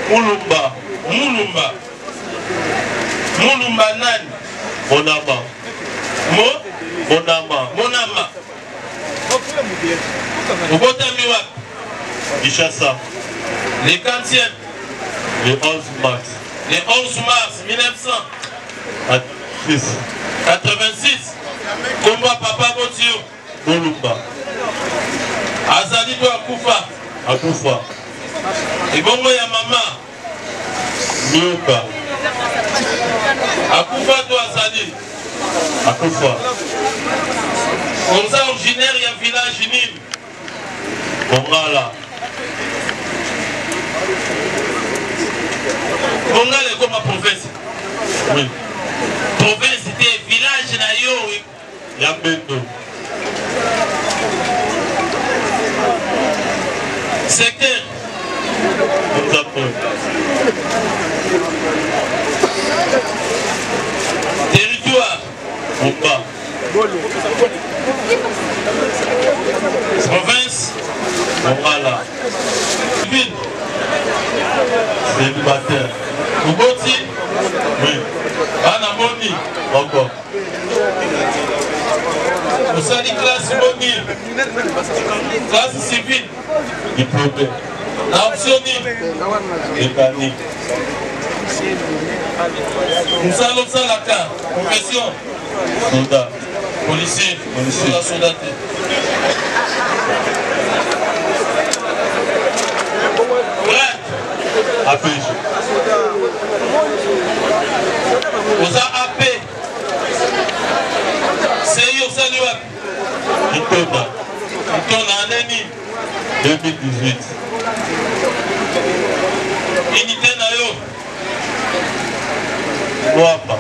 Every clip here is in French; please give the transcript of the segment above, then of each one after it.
Mulumba. Mulumba. Mulumba nani? Monama. Monama. Monama. Ukotami wapi? Ishasa. Le 40e. Le 11 mars. Le 11 mars 1986. Combat Papa Botio. Mulumba. Azali to akufa. Akufa. Ibongo ya mama. Mioka. Akufa to Azali. Akufa. On est originaire du village Nîmes. Bongala. Bongala est comme ma province. Oui. Province c'était village na yo. Yambendo. Secteur. Territoire. Bomba. Province. Voilà. Ville. Célibataire. Uboti. Oui. Anamoni. Encore. Vous avez classe mobile. Classe civile. Diplômé. Optionnel. Mécanique. Nous allons ça la carte. Profession. Soldat. Policier. Policier. Soldat. Bref. APJ. Vous avez AP. C'est yo salut. Itona. Itona année 2018. Unité na yo. Moamba.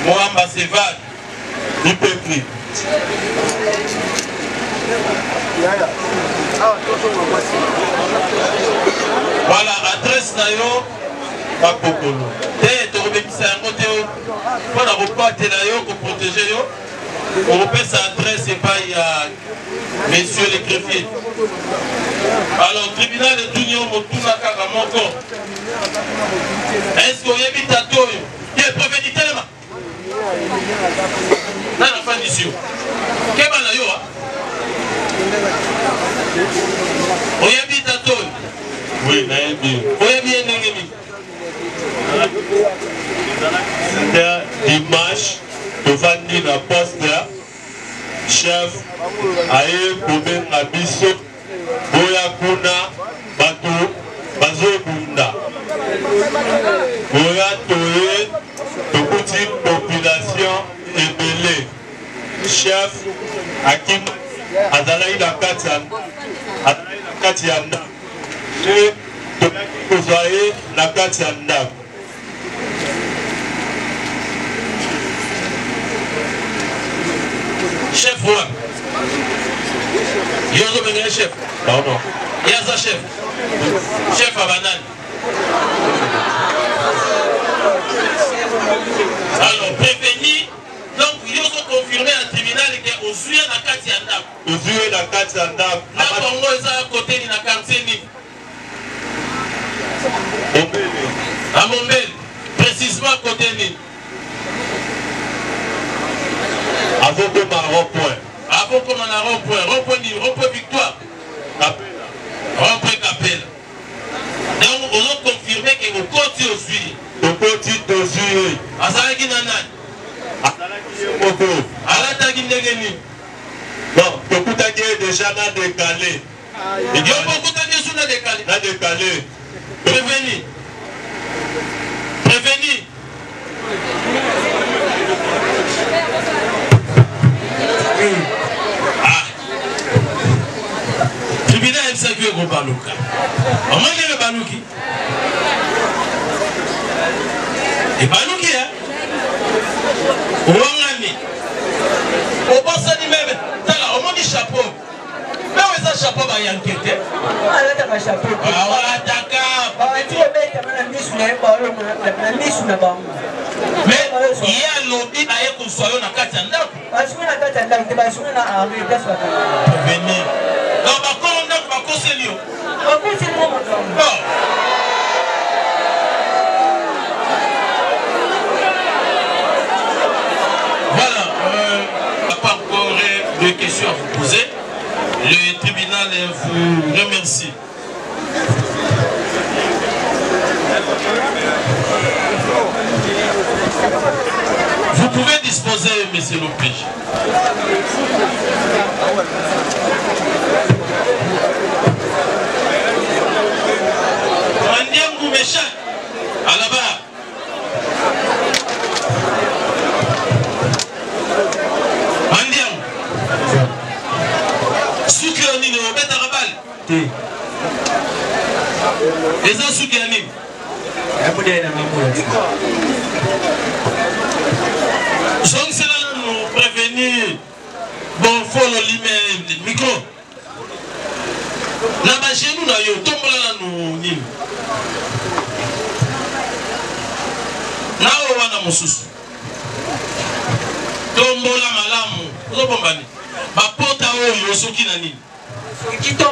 Moamba c'est vague. Hypocrite. Voilà, adresse na yo. Bakokolo. Te torobekisa yango te yo. Pona kokwatela yo ko protéger yo. On repère sa adresse et pas il y a messieurs les greffiers. Alors, tribunal de Tunio Motuna Karamoko. Est-ce qu'il y a un tato? Il y a un prophète d'Itelema. Non, non, pas d'ici. Qu'est-ce qu'il y a? Il y a un tato. Oui, il y a un ennemi. C'était dimanche. Tovandi na poste chef aye kobenga biso boya kuna bato bazobunda boya toye tokuti population ebele chef akim azalaki na kati ya ndako te tokaki kozwa ye na kati ya ndako. Chef, voilà. Il y a un chef. Non, non. Il y a un chef. Chef à banane. Alors, prévenir. Donc, ils ont confirmé à tribunal que aux yeux de la carte yandab. Aux yeux de la carte yandab. La Congo est à côté de la quartier. À Mombele. Précisément à côté de avant comme un rond-point. Avant comme un rond-point. Rond-point victoire. Rond-point Capelle. Donc, on a confirmé que vous continuez au suivi. Vous continuez au suivi. Azalaki Nanan. Azalaki Moko. Alataki Ndegeni. Bon, beaucoup de déjà n'a décalé. Il y a beaucoup de gens qui ont décalé. N'a décalé. Prévenir. Prévenir. Tribunal MCQ au Balouka. On mange le Balouki. Et Balouki, hein? Ouangani. Au passé du même. On m'a dit chapeau. Mais où est ce chapeau? Il y a un quête. Ah, ouais, chapeau. Ah, ouais, d'accord. Mais il y a lobby à Ekosoyo na Katanda. Venez. Non, bah, comment on a pas conseillé? questions à vous poser. Le tribunal vous remercie. Vous pouvez disposer, monsieur l'OPJ. Mandiangou méchant, à la barre. Mandiangou. Souki Anine, au bête à rabal. Les gens Souki Anine. Donc c'est là nous prévenir. Bon, faut le micro. Là-bas chez nous, là, tombe là, nous. Là, on va dans mon sous. Tombe là, malamu. Vous avez compris? Ma porte à eau, soki nani. Soki to,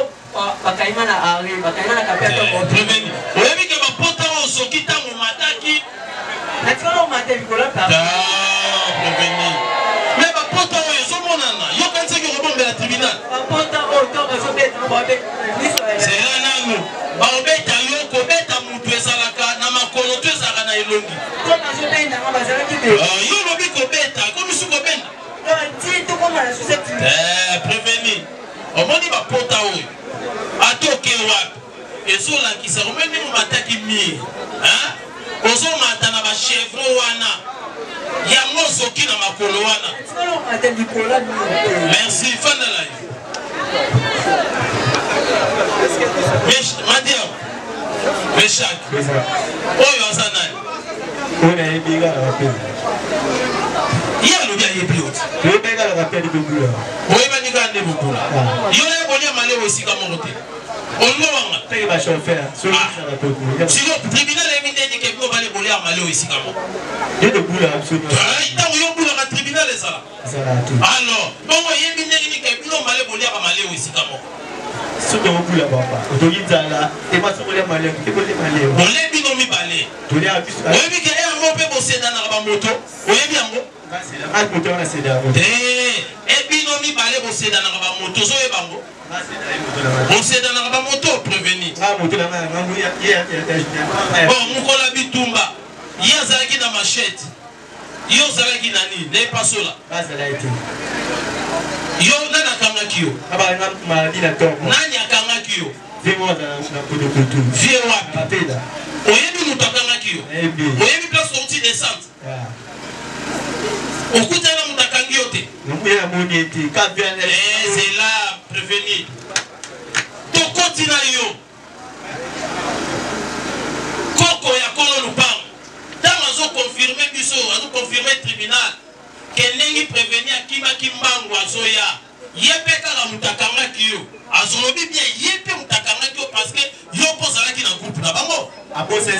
bakaimana arrive, bakaimana kapia to. Prévenir. Vous avez vu que ma porte à eau, soki ta mon mataki. Naturellement, on m'a dit que là, prévenir. Mais ma porte à eau, ils sont mon nana. Yo quand c'est que rebombe la tribunal. Ma porte à eau, quand on se met dans le c'est là, non. Baobeta yo, kobeta mutu ezalaka, na makolo tu ezalaka na elongi. Quand on se met dans le yo lobi kobeta, comme si kobenda. Prévenir. On m'a dit ma porte à eau. Atoke wap. Et sur la qui s'est remis au mataki mi. Hein? Ozo matana ba chevro wana. Yango soki na makolo wana. Merci, fin de live. Madiam. Meshak. Oyo azanai. On a ébiga la rappel. Il y a le bien ébiot. Le bien la rappel de Bouboula. Oui, mais il y a des Bouboula. Il y a un bonheur malé aussi comme on dit. On l'a fait ma chauffeur. Si le tribunal est miné dit que vous allez voler à malé aussi comme on. Il y a des Bouboula absolument. Il y a un boulot à tribunal et ça. Alors, bon, il y a miné dit que vous allez voler à malé aussi comme on. Ce que vous voulez papa, vous dites là, et moi je voulais m'aller, je voulais m'aller. On l'a mis dans mes balais. Tu l'as vu. Oui, mais qu'il y a un mot pour bosser dans la moto. Oui, bien bon. C'est la moto, on a cédé. Et puis non, mi balais bosser dans la moto, so et bango. Bosser dans la moto, prévenir. Ah, moto là, bon, mon cola bitumba. Il y a Zalaki dans ma machette. Il y a Zalaki nani, n'est pas cela. Ah, ça l'a été. Yo nana kanga kiyo. Aba na dina to. Nani akanga kiyo. Vemo na kodo kodo. Vie wapi papeda. Oyebi mutakanga kiyo. Oyebi place sortie descente. Okutana mutakangi yote. Namuya moni eti ka bien. C'est là prévenir. To kotina yo. Koko ya kolo lupang. Tama zo confirmer biso, azo confirmer tribunal. Kenengi prévenir Kima Kimbangu azoya. Yepe kala mutakanga kiyo. Azolobi bien yepe mutakanga kiyo parce que yo posala ki na groupe na bango. Abose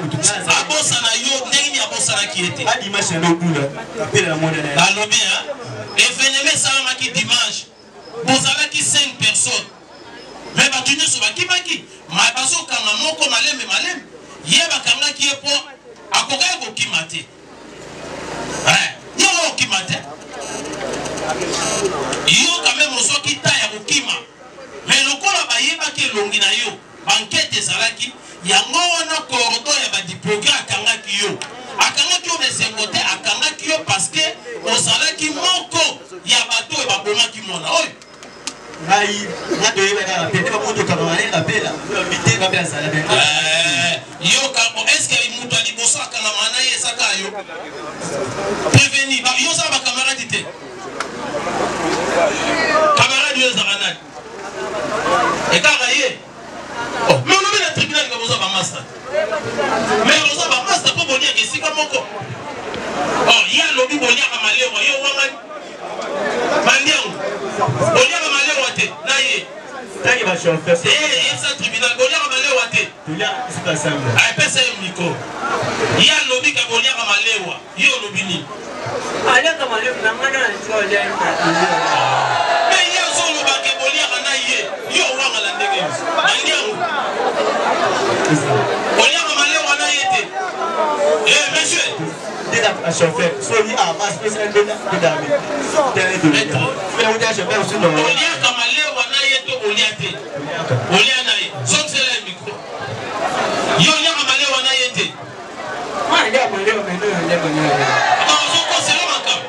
mutukana. Abosa na yo nengi abosa na kiete. A dimanche no bula. Kapela monde na. Alobi hein. Événement ça maki dimanche. Bozala ki 5 personnes. Mais batunye so bakimaki. Ma baso kanga moko maleme. Yeba kanga kiyepo akoka ko kimate. Yo kimate. Yo quand même oso kita ya kokima. Mais lokola bayeba ke longi na yo. Enquête ezalaki yango wana kordo ya ba diplôme akangaki yo. Akangaki yo besengote akangaki yo parce que ozalaki moko ya bato e babomaki mona. Oy. Ngai ngado yeba na pete ba moto kama na bela. Bité ba bela sala ben. Yo kabo est-ce que mutu ali bosaka na mana ye saka yo. Prévenir ba yo sa ba camarade té. Camarade yo zaranani. Et karaye. Oh, mais on a le tribunal qui a un master. Mais on a un master pour venir ici comme moko. Oh, il y a lobby pour venir à Maléo, il y a un Mandiang. Pour venir à Maléo, naïe. T'as va chauffer. C'est un tribunal pour venir à Maléo. Tu l'as, c'est pas simple. Ah, pas ça un micro. Il y a lobby qui a venir à Maléo. Il y a lobby ni. Ah, il y a comme Maléo, n'a pas de mais il y a un son lobby qui a venir à naïe. Il y a un wang à la ndege. Mandiang. On y a Maléo, on a été. Eh, monsieur. à chauffeur. Soyez à ma spéciale de dame. Mais on dit à chauffeur aussi non. Olia Kamale Wanaye to Oliate. Olia Naye. Sauf c'est le micro. Yolia Kamale Wanaye te. Ah, il y a Kamale Wanaye. Non, c'est le macabre.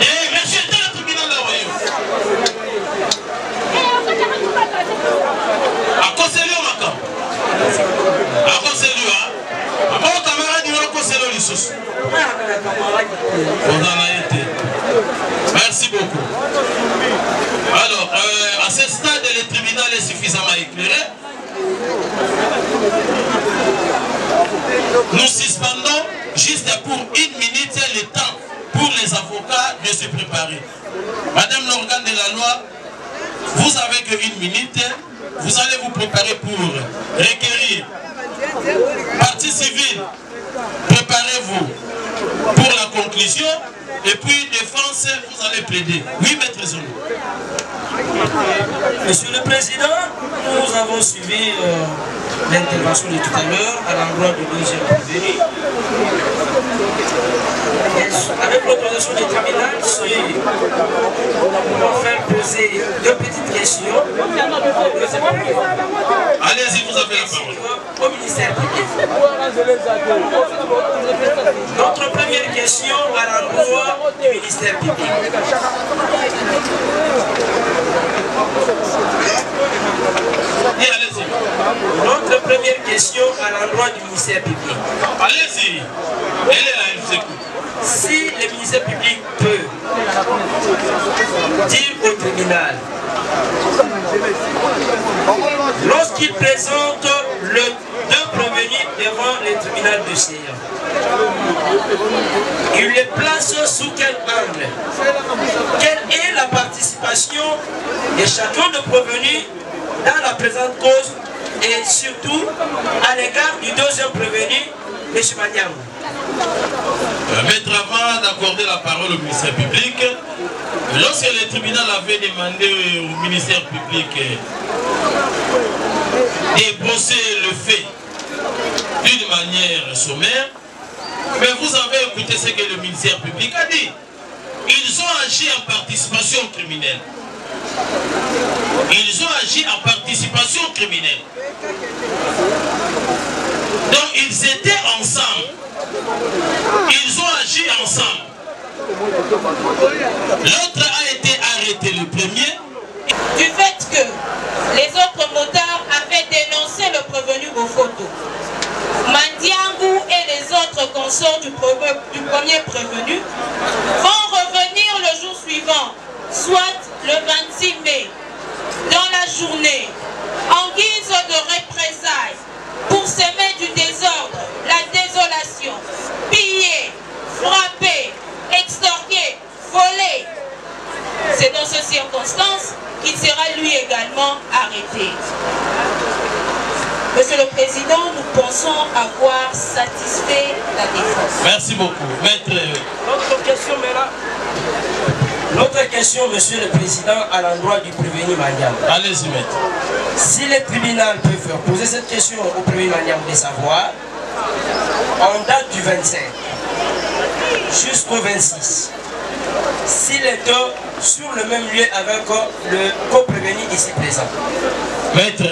Eh, monsieur, t'es le tribunal là, voyons. À quoi c'est le macabre? À quoi c'est le, hein? Mon camarade, il va conseiller le sous. On en a été. Merci beaucoup. Alors, à ce stade, le tribunal est suffisamment éclairé. Nous suspendons juste pour 1 minute le temps pour les avocats de se préparer. Madame l'organe de la loi, vous avez que 1 minute. Vous allez vous préparer pour requérir. Partie civile, préparez-vous pour la conclusion. Et puis, défense, vous allez plaider. Oui, maître Zolo. Monsieur le Président, nous avons suivi l'intervention de tout à l'heure à l'endroit du deuxième prévenu. Avec l'autorisation du tribunal, on va faire poser 2 petites questions. Allez-y, vous avez la parole. Au ministère public. Notre première question à l'endroit du ministère public. Et allez-y. Notre première question à l'endroit du ministère public. Allez-y. Elle est là, elle vous écoute. Si le ministère public peut dire au tribunal, lorsqu'il présente le 2 prévenus devant le tribunal de séance, il les place sous quel angle? Quelle est la participation de chacun de prévenus dans la présente cause et surtout à l'égard du deuxième prévenu, M. Maniamou? Maître, avant d'accorder la parole au ministère public, lorsque le tribunal avait demandé au ministère public de brosser le fait d'une manière sommaire, mais vous avez écouté ce que le ministère public a dit. Ils ont agi en participation criminelle. Ils ont agi en participation criminelle. Donc ils étaient ensemble. Ils ont agi ensemble. L'autre a été arrêté le premier. Du fait que les autres motards avaient dénoncé le prévenu aux photos, Mandiangou et les autres consorts du premier prévenu vont revenir le jour suivant, soit le 26 mai, dans la journée, en guise de représailles, pour semer du désordre, la désolation, piller, frapper, extorquer, voler. C'est dans ces circonstances qu'il sera lui également arrêté. Monsieur le Président, nous pensons avoir satisfait la défense. Merci beaucoup. Maître. L'autre question, Monsieur le Président, à l'endroit du prévenu Maniamou. Allez-y, maître. Si le tribunal peut faire poser cette question au prévenu Maniamou de savoir, en date du 25 jusqu'au 26, s'il est sur le même lieu avec le co-prévenu ici présent. Maître,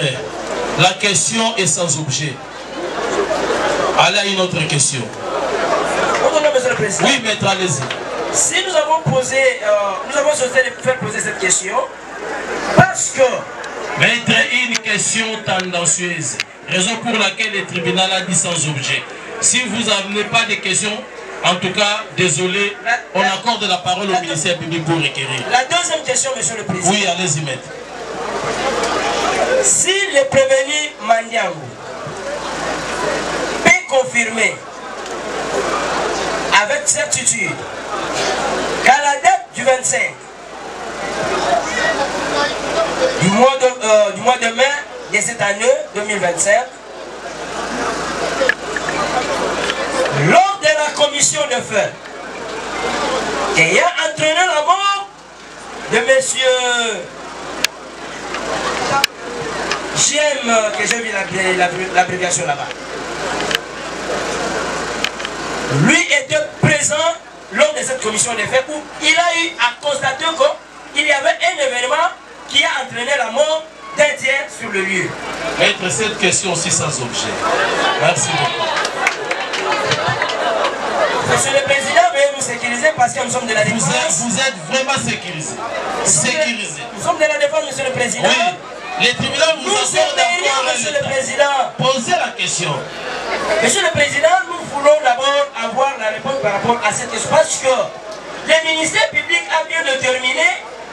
la question est sans objet. Allez à une autre question. Monsieur le Président. Oui, maître, allez-y. Si nous avons posé, nous avons souhaité faire poser cette question, parce que... Maître, une question tendancieuse. Raison pour laquelle le tribunal a dit sans objet. Si vous n'avez pas de questions, en tout cas, désolé, on accorde la parole au ministère public pour requérir. La deuxième question, Monsieur le Président. Oui, allez-y, maître. Si le prévenu Maniamou peut confirmer avec certitude qu'à la date du 25 du mois de mai de cette année 2025, lors de la commission de fait qui a entraîné la mort de monsieur j'aime que j'ai vu l'abréviation là-bas. lui était présent lors de cette commission des faits où il a eu à constater qu'il y avait un événement qui a entraîné la mort d'un tiers sur le lieu. Maître, cette question aussi sans objet. Merci beaucoup. Monsieur le Président, veuillez nous sécuriser parce que nous sommes de la défense. Vous êtes vraiment sécurisé. Sécurisé. Nous sommes de la défense, Monsieur le Président. Oui. Les tribunaux vous accordent encore Monsieur le Président. Posez la question. Monsieur le Président, nous voulons d'abord avoir la réponse par rapport à cette question parce que le ministère public a bien déterminé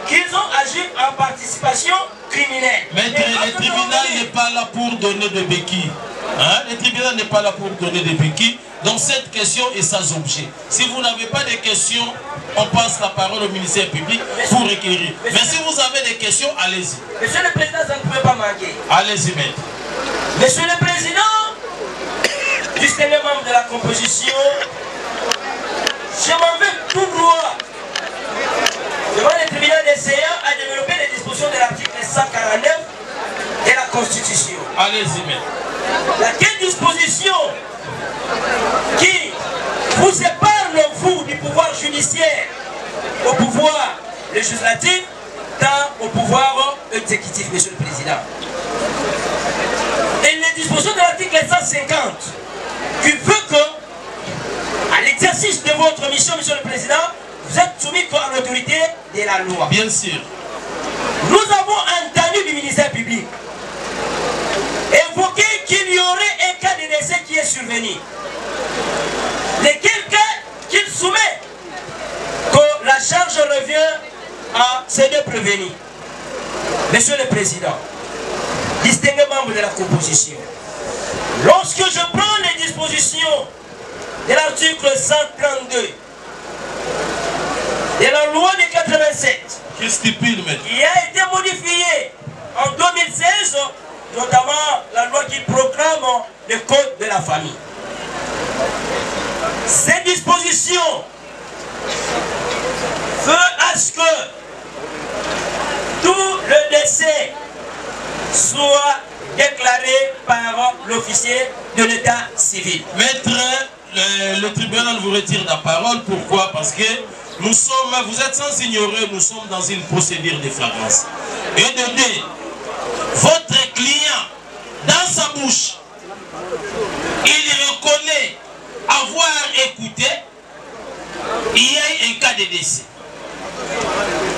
qu'ils ont agi en participation criminelle. Mais le tribunal n'est pas là pour donner des béquilles. Hein? Le tribunal n'est pas là pour donner des béquilles. Donc cette question est sans objet. Si vous n'avez pas de questions, on passe la parole au ministère public pour requérir. Mais si vous avez des questions, allez-y. Monsieur le Président, ça ne pouvait pas manquer. Allez-y, maître. Monsieur le Président, distingué membre de la composition, je m'en vais tout droit devant le tribunal des CA à développer les dispositions de l'article 149 de la Constitution. Allez-y, maître. Laquelle disposition qui vous sépare, vous, du pouvoir judiciaire au pouvoir législatif, tant au pouvoir exécutif, Monsieur le Président. Et les dispositions de l'article 150 qui veut que, à l'exercice de votre mission, Monsieur le Président, vous êtes soumis à l'autorité de la loi. Bien sûr. Nous avons entendu du ministère public évoquer qu'il y aurait un cas de décès qui est survenu. Lequel cas qu'il soumet que la charge revient à ces deux prévenus. Monsieur le Président, distingué membre de la composition, lorsque je prends les dispositions de l'article 132 de la loi de 87, qui stipule, maître, qui a été modifiée en 2016, notamment la loi qui proclame le code de la famille. Ces dispositions veulent à ce que tout le décès soit déclaré par l'officier de l'état civil. Maître, le tribunal vous retire la parole. Pourquoi? Parce que nous sommes, vous êtes sans ignorer, nous sommes dans une procédure de flagrance. Et de deux, votre client, dans sa bouche, il reconnaît avoir écouté, il y a un cas de décès.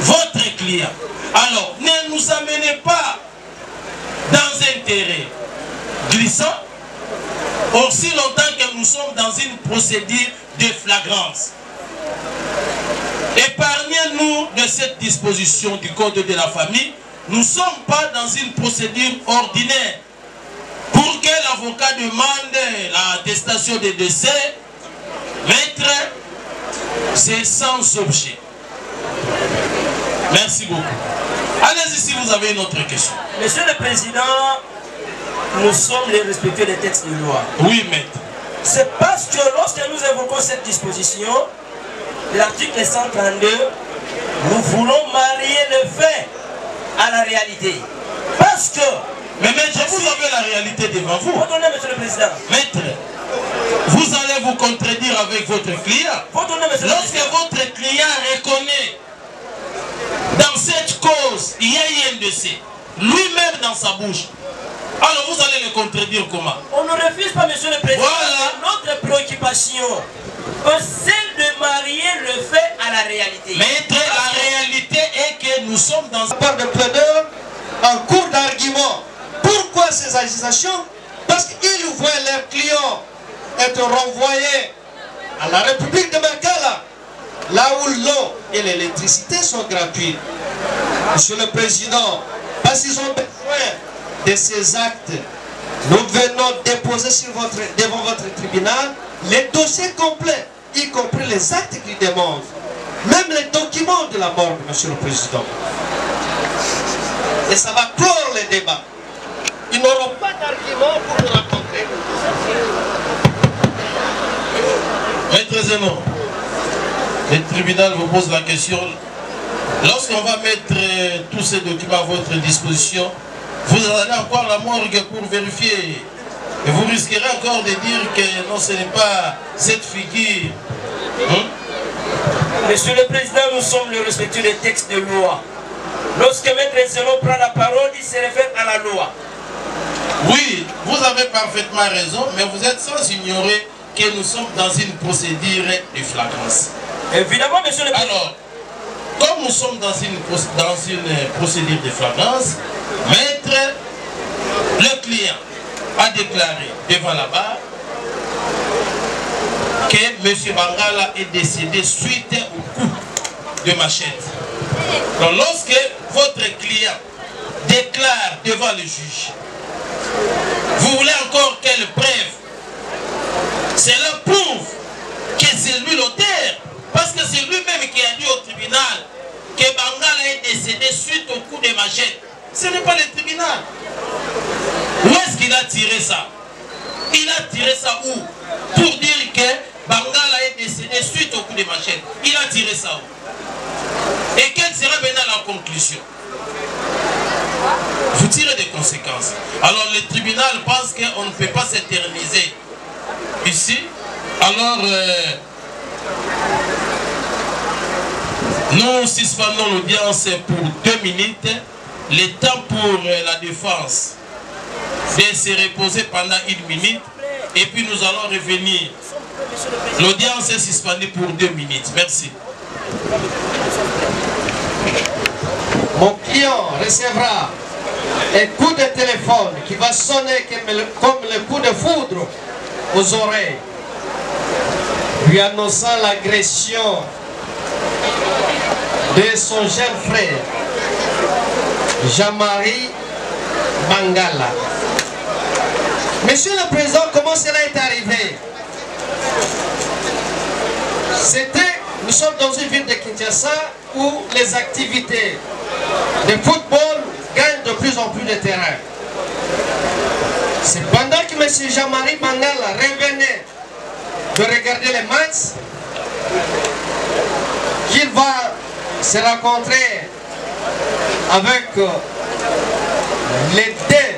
Votre client. Alors, ne nous amenez pas dans un terrain glissant aussi longtemps que nous sommes dans une procédure de flagrance. Épargnez-nous de cette disposition du code de la famille. Nous ne sommes pas dans une procédure ordinaire. Pour que l'avocat demande l'attestation de décès, maître, c'est sans objet. Merci beaucoup. Allez-y si vous avez une autre question. Monsieur le Président, nous sommes les respectueux des textes de loi. Oui, maître. C'est parce que lorsque nous évoquons cette disposition, l'article 132, nous voulons marier le fait à la réalité. Parce que... Mais maître, vous avez la réalité devant vous. Attendez, Monsieur le Président. Maître, vous allez vous contredire avec votre client. Lorsque votre client reconnaît dans cette cause, il y a eu un décès, lui-même dans sa bouche, alors vous allez le contredire comment? On ne refuse pas, Monsieur le Président. Voilà. Notre préoccupation, celle de marier le fait à la réalité. Maître, la réalité est que nous sommes dans La part de plaideurs en cours d'argument. Pourquoi ces accusations? Parce qu'ils voient leurs clients être renvoyés à la République de Makala, là où l'eau et l'électricité sont gratuites. Monsieur le Président, parce qu'ils ont besoin de ces actes, nous venons déposer devant votre tribunal les dossiers complets, y compris les actes qui demandent, même les documents de la mort de Monsieur le Président. Et ça va clore les débats. Ils n'auront pas d'argument pour nous rencontrer. Maître Zemmour, le tribunal vous pose la question. Lorsqu'on va mettre tous ces documents à votre disposition, vous allez encore à la morgue pour vérifier Et vous risquerez encore de dire que non, ce n'est pas cette figure. Monsieur le Président, nous sommes le respectueux des textes de loi. Lorsque Maître Zélo prend la parole, il se réfère à la loi. Oui, vous avez parfaitement raison, mais vous êtes sans ignorer que nous sommes dans une procédure de flagrance. Évidemment, Monsieur le Président. Alors, comme nous sommes dans une procédure de flagrance, Maître, le client a déclaré devant la barre que M. Bangala est décédé suite au coup de machette. Donc lorsque votre client déclare devant le juge, vous voulez encore quelle preuve? Cela prouve que c'est lui l'auteur, parce que c'est lui-même qui a dit au tribunal que Bangala est décédé suite au coup de machette. Ce n'est pas le tribunal. Où est-ce qu'il a tiré ça? Il a tiré ça où? Pour dire que Bangala est décédé suite au coup de machette. Il a tiré ça où? Et quelle sera maintenant la conclusion? Vous tirez des conséquences. Alors le tribunal pense qu'on ne peut pas s'éterniser ici. Alors nous suspendons l'audience pour 2 minutes. Le temps pour la défense de se reposer pendant 1 minute. Et puis nous allons revenir. L'audience est suspendue pour 2 minutes. Merci. Mon client recevra un coup de téléphone qui va sonner comme le coup de foudre aux oreilles, lui annonçant l'agression de son jeune frère, Jean-Marie Bangala. Monsieur le Président, comment cela est arrivé? Nous sommes dans une ville de Kinshasa où les activités de football gagnent de plus en plus de terrain. C'est pendant que M. Jean-Marie Bangala revenait de regarder les matchs qu'il va se rencontrer avec les deux,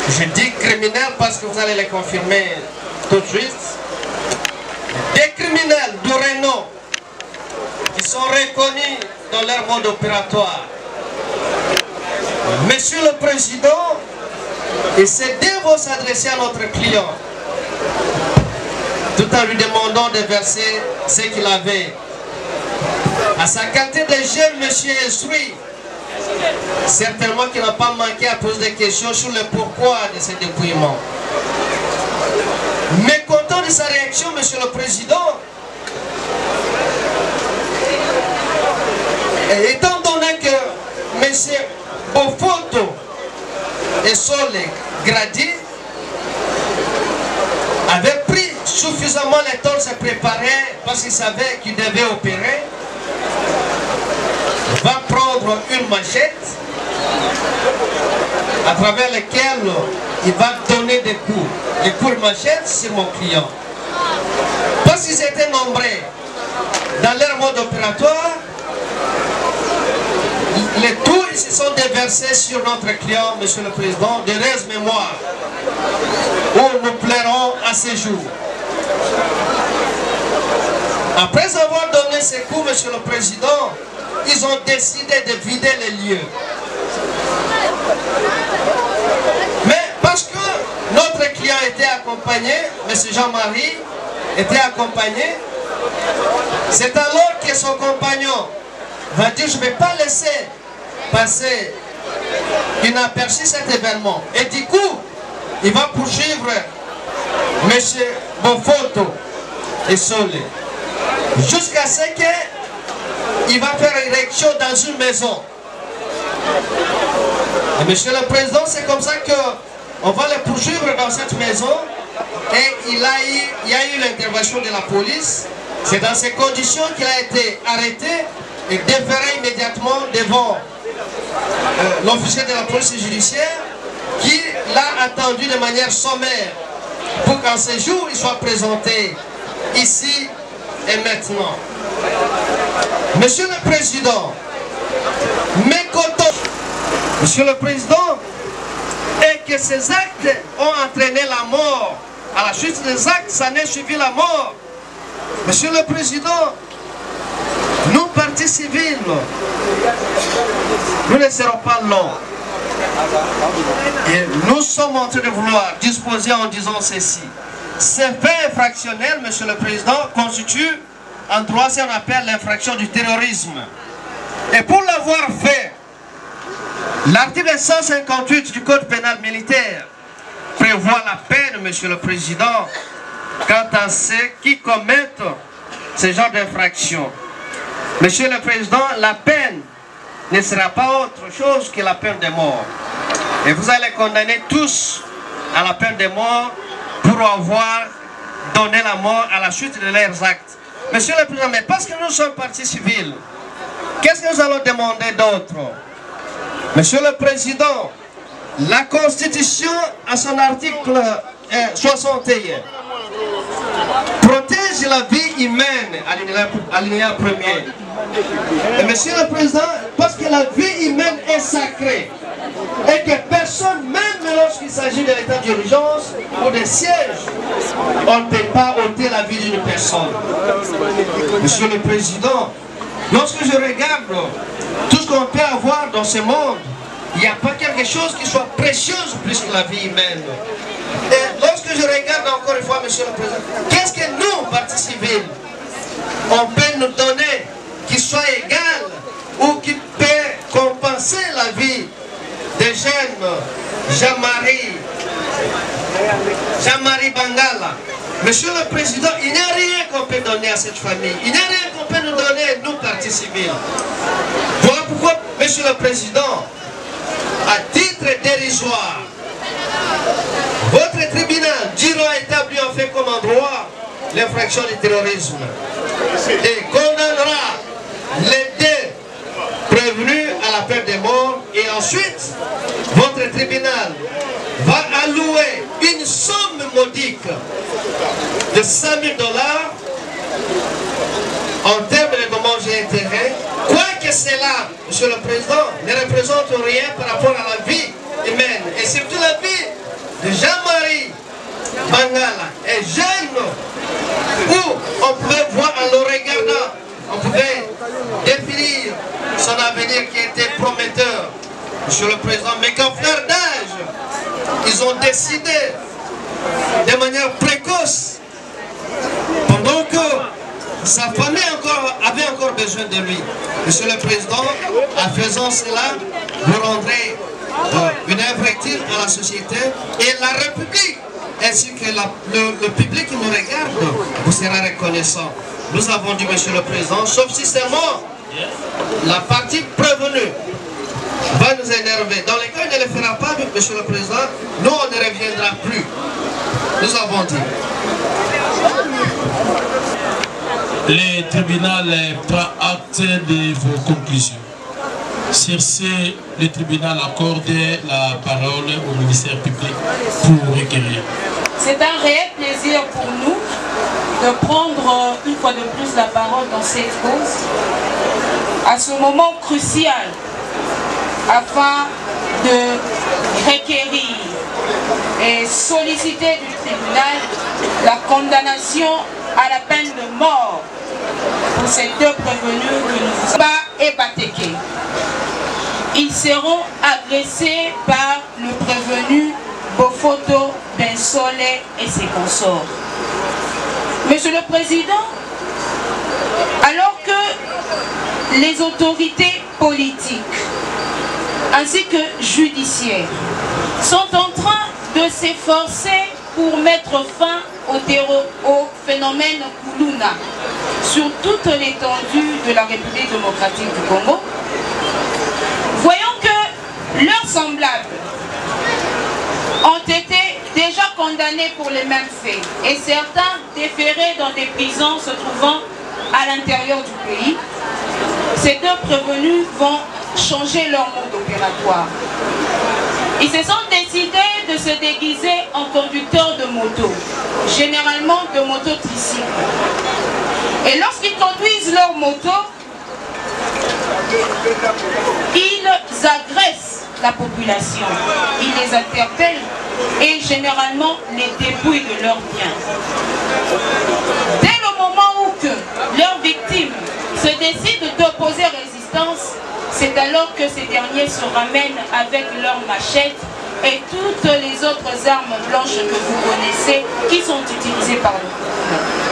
je dis criminels parce que vous allez les confirmer tout de suite, des criminels de renom qui sont reconnus dans leur mode opératoire. Monsieur le Président, et c'est de vous s'adresser à notre client tout en lui demandant de verser ce qu'il avait. À sa qualité de jeune monsieur instruit, certainement qu'il n'a pas manqué à poser des questions sur le pourquoi de ce dépouillement. Mécontent de sa réaction, Monsieur le Président, et étant donné que M. Bofoto et Sol Gradi avaient pris suffisamment le temps de se préparer parce qu'il savait qu'il devait opérer, va prendre une machette à travers laquelle il va donner des coups. Les coups de machette sur mon client. Parce qu'ils étaient nombreux dans leur mode opératoire, les tours se sont déversés sur notre client, Monsieur le Président, de heureuse mémoire, où nous plairons à ces jours. Après avoir donné ces coups, Monsieur le Président, ils ont décidé de vider les lieux. Mais parce que notre client était accompagné, M. Jean-Marie était accompagné, c'est alors que son compagnon va dire: je ne vais pas laisser passer inaperçu cet événement. Et du coup, il va poursuivre M. Bofoto et Solé jusqu'à ce qu'il va faire érection dans une maison. Et Monsieur le Président, c'est comme ça qu'on va le poursuivre dans cette maison. Et il y a eu l'intervention de la police. C'est dans ces conditions qu'il a été arrêté et déféré immédiatement devant l'officier de la police judiciaire qui l'a attendu de manière sommaire pour qu'en ce jour il soit présenté ici et maintenant. Monsieur le Président, mécontent, Monsieur le Président, et que ces actes ont entraîné la mort. À la suite des actes, ça n'est suivi la mort. Monsieur le Président, nous, partis civils, nous ne serons pas longs. Et nous sommes en train de vouloir disposer en disant ceci. Ces faits infractionnels, Monsieur le Président, constituent en droit ce qu'on appelle l'infraction du terrorisme. Et pour l'avoir fait, l'article 158 du Code pénal militaire prévoit la peine, Monsieur le Président, quant à ceux qui commettent ce genre d'infraction. Monsieur le Président, la peine ne sera pas autre chose que la peine de mort. Et vous allez condamner tous à la peine de mort pour avoir donné la mort à la suite de leurs actes. Monsieur le Président, mais parce que nous sommes partis civils, qu'est-ce que nous allons demander d'autre? Monsieur le Président, la Constitution, à son article 61, protège la vie humaine, alinéa 1er. Et Monsieur le Président, parce que la vie humaine est sacrée, et que personne, même lorsqu'il s'agit de l'état d'urgence ou de siège, on ne peut pas ôter la vie d'une personne. Monsieur le Président, lorsque je regarde tout ce qu'on peut avoir dans ce monde, il n'y a pas quelque chose qui soit précieux plus que la vie humaine. Et lorsque je regarde encore une fois, Monsieur le Président, qu'est-ce que nous, partis civils, on peut nous donner qui soit égal ou qui peut compenser la vie des jeunes Jean-Marie Bangala? Monsieur le Président, il n'y a rien qu'on peut donner à cette famille. Il n'y a rien qu'on peut nous donner, nous, partis civils. Voilà pourquoi, Monsieur le Président, à titre dérisoire, votre tribunal dira établi en fait comme en droit l'infraction du terrorisme et condamnera les deux prévenus à la peine de mort, et ensuite votre tribunal va allouer une somme modique de 100 000 $ en termes de dommages et intérêts, quoique cela, Monsieur le Président, ne représente rien par rapport à la vie humaine, et surtout la vie de Jean-Marie Bangala, est jeune, où on pouvait voir en le regardant, on pouvait définir son avenir qui était prometteur, Monsieur le Président, mais qu'en fleur d'âge, ils ont décidé de manière précoce, pendant que sa famille avait encore besoin de lui. Monsieur le Président, en faisant cela, vous rendrez une invective à la société, et la République ainsi que le public qui nous regarde vous sera reconnaissant. Nous avons dit, Monsieur le Président, sauf si seulement la partie prévenue va nous énerver. Dans les cas où il ne le fera pas, Monsieur le Président, nous on ne reviendra plus. Nous avons dit. Le tribunal prend acte de vos conclusions. Sur ce, le tribunal accorde la parole au ministère public pour requérir. C'est un réel plaisir pour nous de prendre une fois de plus la parole dans cette cause à ce moment crucial afin de requérir et solliciter du tribunal la condamnation à la peine de mort pour ces deux prévenus que nous avons et Bateke. Ils seront agressés par le prévenu Bofoto Bensole et ses consorts. Monsieur le Président, alors que les autorités politiques ainsi que judiciaires sont en train de s'efforcer pour mettre fin au phénomène Kuluna sur toute l'étendue de la République démocratique du Congo, voyons que leurs semblables ont été déjà condamnés pour les mêmes faits et certains déférés dans des prisons se trouvant à l'intérieur du pays. Ces deux prévenus vont changer leur mode opératoire. Ils se sont décidés de se déguiser en conducteurs de moto, généralement de mototricycles. Et lorsqu'ils conduisent leur moto, ils agressent la population. Ils les interpellent et généralement les dépouillent de leurs biens. Dès le moment où que leurs victimes se décident d'opposer résistance, c'est alors que ces derniers se ramènent avec leurs machettes et toutes les autres armes blanches que vous connaissez qui sont utilisées par le gouvernement.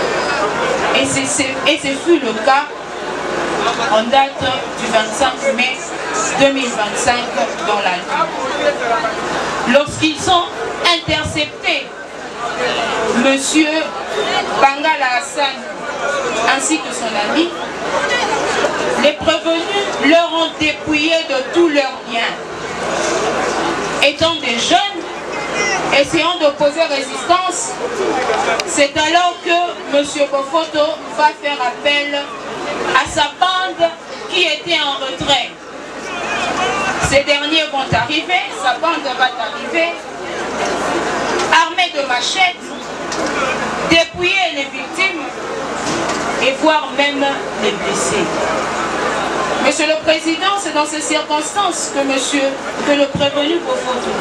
Et ce fut le cas en date du 25 mai 2025 dans la nuit. Lorsqu'ils ont intercepté M. Bangala Hassan ainsi que son ami, les prévenus leur ont dépouillé de tous leurs biens. Étant des jeunes, essayant d'opposer résistance, c'est alors que M. Bofoto va faire appel à sa bande qui était en retrait. Ces derniers vont arriver, sa bande va arriver, armée de machettes, dépouiller les victimes et voire même les blessés. Monsieur le Président, c'est dans ces circonstances que le prévenu Bofoto,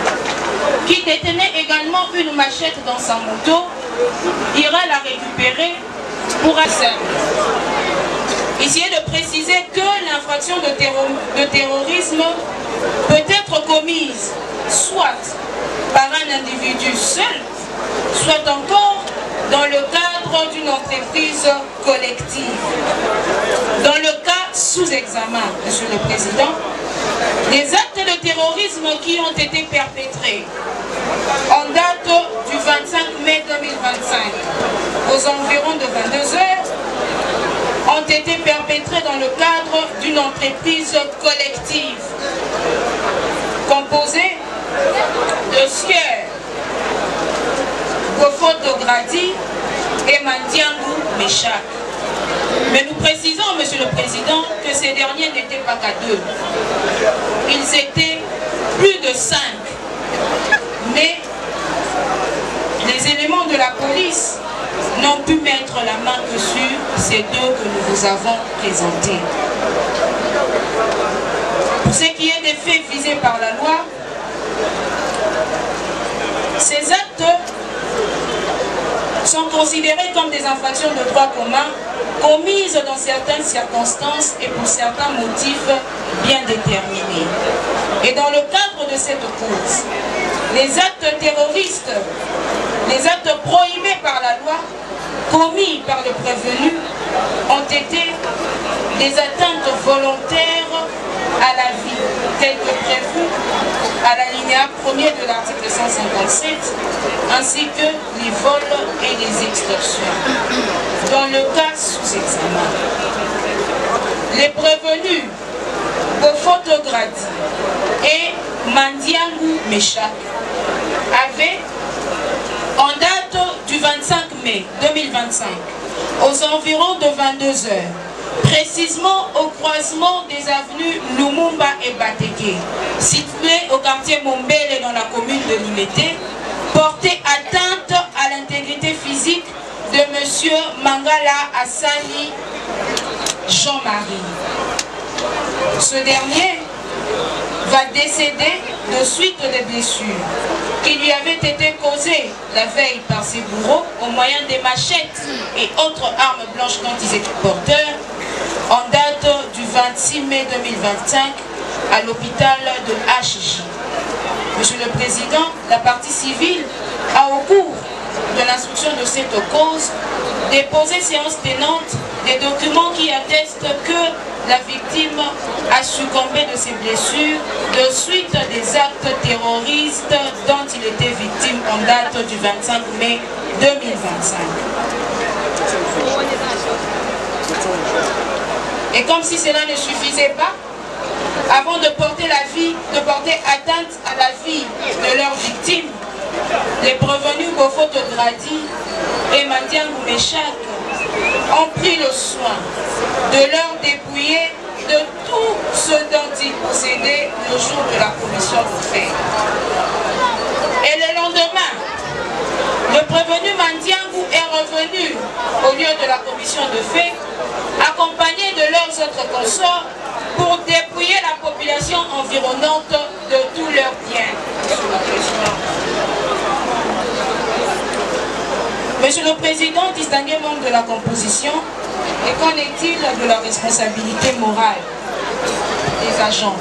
qui détenait également une machette dans sa moto, ira la récupérer pour assaut. Essayez de préciser que l'infraction de terrorisme peut être commise soit par un individu seul, soit encore dans le cadre d'une entreprise collective. Dans le cas sous examen, Monsieur le Président, les actes de terrorisme qui ont été perpétrés en date du 25 mai 2025 aux environs de 22 heures ont été perpétrés dans le cadre d'une entreprise collective composée de Sieur, Bofoto Gradi et Mandiangu Meshak. Mais nous précisons, Monsieur le Président, que ces derniers n'étaient pas qu'à deux. Ils étaient plus de 5. Mais les éléments de la police n'ont pu mettre la main que sur ces deux que nous vous avons présentés. Pour ce qui est des faits visés par la loi, ces actes sont considérés comme des infractions de droit commun commises dans certaines circonstances et pour certains motifs bien déterminés. Et dans le cadre de cette cause, les actes terroristes, les actes prohibés par la loi, commis par le prévenu, ont été des atteintes volontaires à la vie, telles que prévues à l'alinéa 1er de l'article 157, ainsi que les vols et les extorsions. Dans le cas sous examen, les prévenus Bofoto Gradi et Mandiangu Meshak avaient, en date du 25 mai 2025, aux environs de 22 heures, précisément au croisement des avenues Lumumba et Bateke, situées au quartier Mombele dans la commune de Limete, porté atteinte à l'intégrité physique de M. Mangala Hassani Jean-Marie. Ce dernier va décéder de suite des blessures qui lui avaient été causées la veille par ses bourreaux au moyen des machettes et autres armes blanches dont ils étaient porteurs en date du 26 mai 2025 à l'hôpital de HJ. Monsieur le Président, la partie civile a au cours de l'instruction de cette cause déposé séance tenante des documents qui attestent que la victime a succombé de ses blessures de suite des actes terroristes dont il était victime en date du 25 mai 2025. Et comme si cela ne suffisait pas, avant de porter atteinte à la vie de leurs victimes, les prévenus Bofoto Gradi et Mandiangu Meshak ont pris le soin de leur dépouiller de tout ce dont ils possédaient le jour de la commission de fait. Et le lendemain, le prévenu Mandiangu est revenu au lieu de la commission de fait, accompagné de leurs autres consorts, pour dépouiller la population environnante de tous leurs biens. Monsieur le Président, distingué membre de la composition, et qu'en est-il de la responsabilité morale des agents?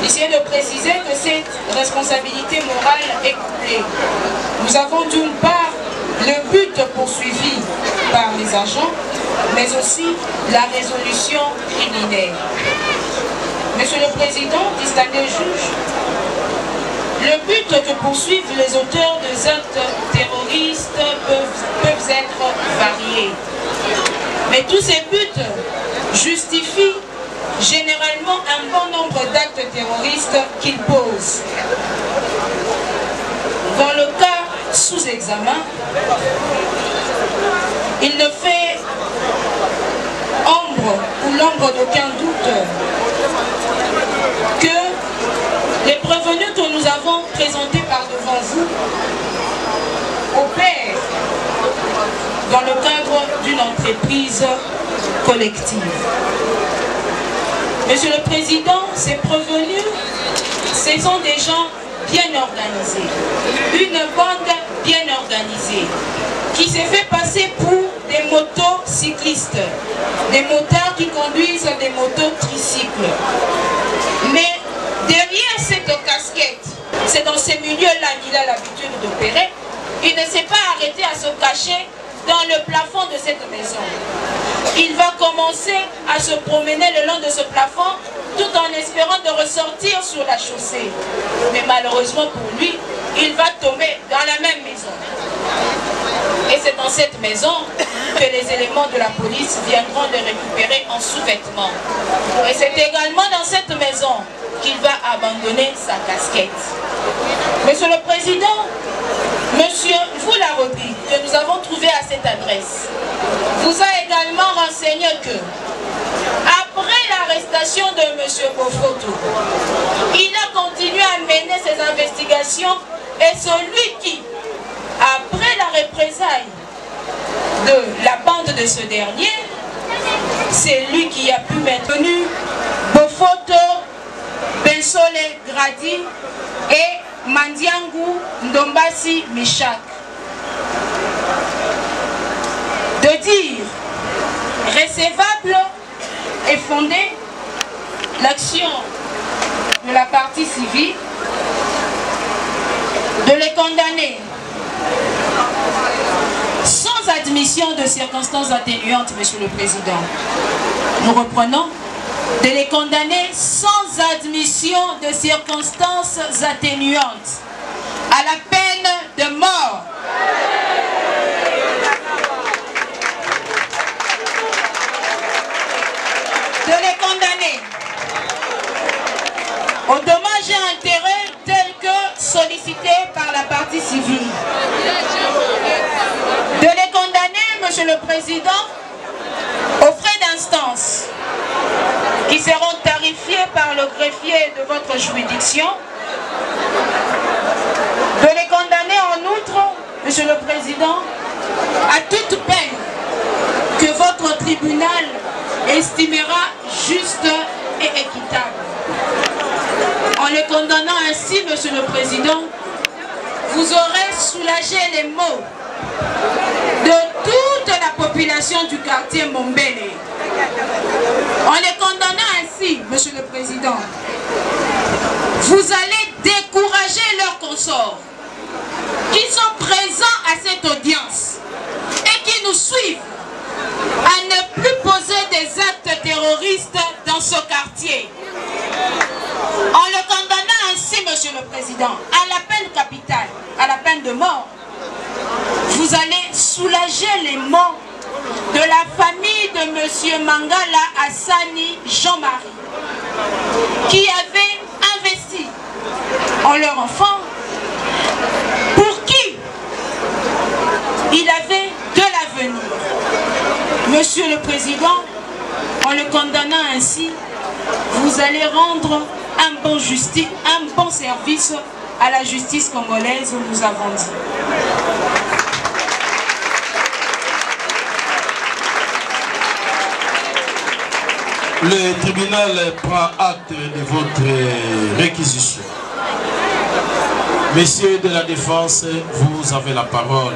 Essayez de préciser que cette responsabilité morale est couplée. Nous avons d'une part le but poursuivi par les agents, mais aussi la résolution criminelle. Monsieur le Président, distingué juge, le but que poursuivent les auteurs des actes terroristes peuvent être variés. Mais tous ces buts justifient généralement un bon nombre d'actes terroristes qu'ils posent. Dans le cas sous examen, il ne fait ombre ou l'ombre d'aucun doute que les prévenus que nous avons présentés par devant vous opèrent dans le cadre d'une entreprise collective. Monsieur le Président, ces prévenus, ce sont des gens bien organisés, une bande bien organisée, qui s'est fait passer pour des motocyclistes, des motards qui conduisent des motos tricycles. Mais derrière cette casquette, c'est dans ces milieux-là qu'il a l'habitude d'opérer, il ne s'est pas arrêté à se cacher dans le plafond de cette maison. Il va commencer à se promener le long de ce plafond tout en espérant de ressortir sur la chaussée. Mais malheureusement pour lui, il va tomber dans la même maison. Et c'est dans cette maison que les éléments de la police viendront le récupérer en sous-vêtements. Et c'est également dans cette maison qu'il va abandonner sa casquette. Monsieur le Président, Monsieur Voularodi, que nous avons trouvé à cette adresse, vous a également renseigné que, après l'arrestation de Monsieur Bofoto, il a continué à mener ses investigations et celui qui, après la représailles de la bande de ce dernier, c'est lui qui a pu maintenir Bofoto, Bensole Gradi et Mandiangu Ndombasi Meshak. De dire recevable et fondée l'action de la partie civile, de les condamner sans admission de circonstances atténuantes, Monsieur le Président. Nous reprenons. De les condamner sans admission de circonstances atténuantes à la peine de mort. De les condamner au dommage et intérêt tel que sollicité par la partie civile. De les condamner, Monsieur le Président, aux frais d'instance qui seront tarifiés par le greffier de votre juridiction. De les condamner en outre, Monsieur le Président, à toute peine que votre tribunal estimera juste et équitable. En les condamnant ainsi, Monsieur le Président, vous aurez soulagé les maux de toute la population du quartier Mombele. En les condamnant ainsi, Monsieur le Président, vous allez décourager leurs consorts qui sont présents à cette audience et qui nous suivent à ne plus poser des actes terroristes dans ce quartier. En le condamnant ainsi, Monsieur le Président, à la peine capitale, à la peine de mort, vous allez soulager les maux de la famille de M. Mangala Hassani Jean-Marie, qui avait investi en leur enfant, pour qui il avait de l'avenir. Monsieur le Président, en le condamnant ainsi, vous allez rendre un bon service à la justice congolaise, nous avons dit. Le tribunal prend acte de votre réquisition. Messieurs de la défense, vous avez la parole.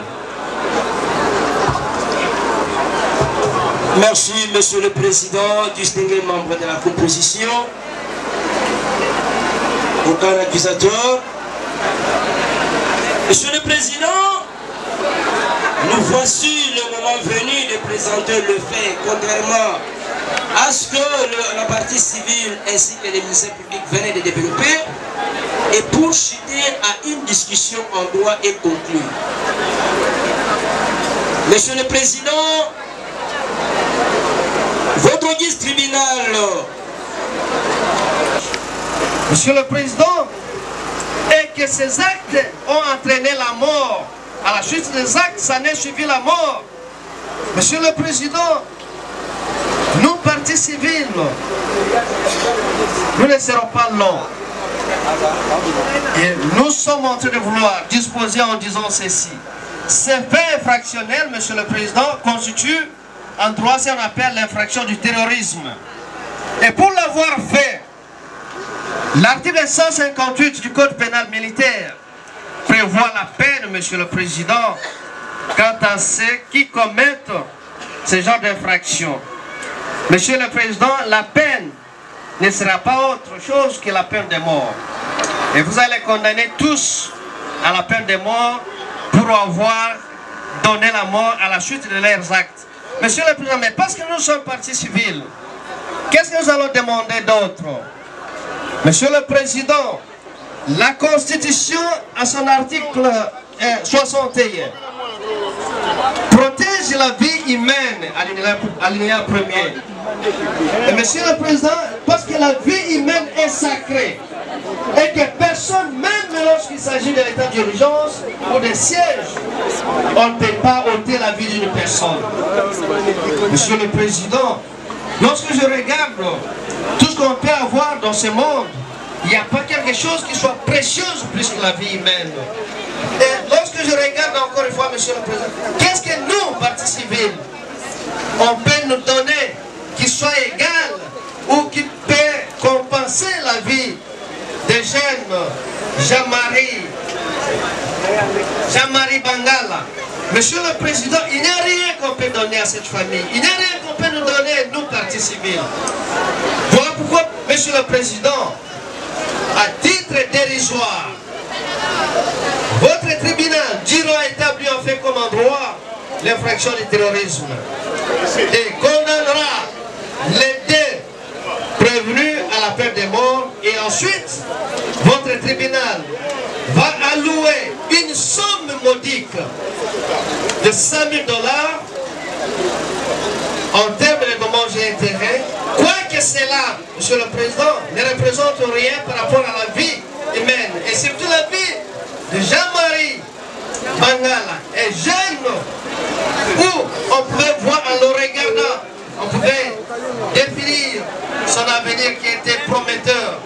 Merci, Monsieur le Président, distingués membres de la composition, aucun accusateur. Monsieur le Président, nous voici le moment venu de présenter le fait, contrairement à ce que la partie civile ainsi que les ministères publics venaient de développer, et pour chuter à une discussion en droit et conclue. Monsieur le Président, votre audience tribunal. Monsieur le Président, et que ces actes ont entraîné la mort. À la suite des actes, ça n'est suivi la mort. Monsieur le Président, nous, partis civils, nous ne serons pas longs. Et nous sommes en train de vouloir disposer en disant ceci. Ces faits infractionnels, Monsieur le Président, constituent en droit ce qu'on appelle l'infraction du terrorisme. Et pour l'avoir fait, l'article 158 du Code pénal militaire prévoit la peine, Monsieur le Président, quant à ceux qui commettent ce genre d'infraction. Monsieur le Président, la peine ne sera pas autre chose que la peine de mort. Et vous allez condamner tous à la peine de mort pour avoir donné la mort à la suite de leurs actes. Monsieur le Président, mais parce que nous sommes partis civils, qu'est-ce que nous allons demander d'autre? Monsieur le Président, la Constitution, à son article 61, protège la vie humaine, alinéa 1er. Et Monsieur le Président, parce que la vie humaine est sacrée, et que personne, même lorsqu'il s'agit de l'état d'urgence ou de siège, on ne peut pas ôter la vie d'une personne. Monsieur le Président, lorsque je regarde tout ce qu'on peut avoir dans ce monde, il n'y a pas quelque chose qui soit précieux plus que la vie humaine. Et lorsque je regarde encore une fois, Monsieur le Président, qu'est-ce que nous, partis civils, on peut nous donner qui soit égal ou qui peut compenser la vie des jeunes Jean-Marie Bangala? Monsieur le Président, il n'y a rien qu'on peut donner à cette famille. Il n'y a rien qu'on peut nous donner, nous, partis civils. Voilà pourquoi, Monsieur le Président, à titre dérisoire, votre tribunal dira établi en fait comme en droit l'infraction du terrorisme et condamnera les deux prévenus à la peine de mort, et ensuite votre tribunal va allouer une somme modique de 5 000 $ en termes de dommages et intérêts, quoique cela, Monsieur le Président, ne représente rien par rapport à la vie humaine, et surtout la vie de Jean-Marie Bangala, est jeune, où on pouvait voir en le regardant, on pouvait définir son avenir qui était prometteur,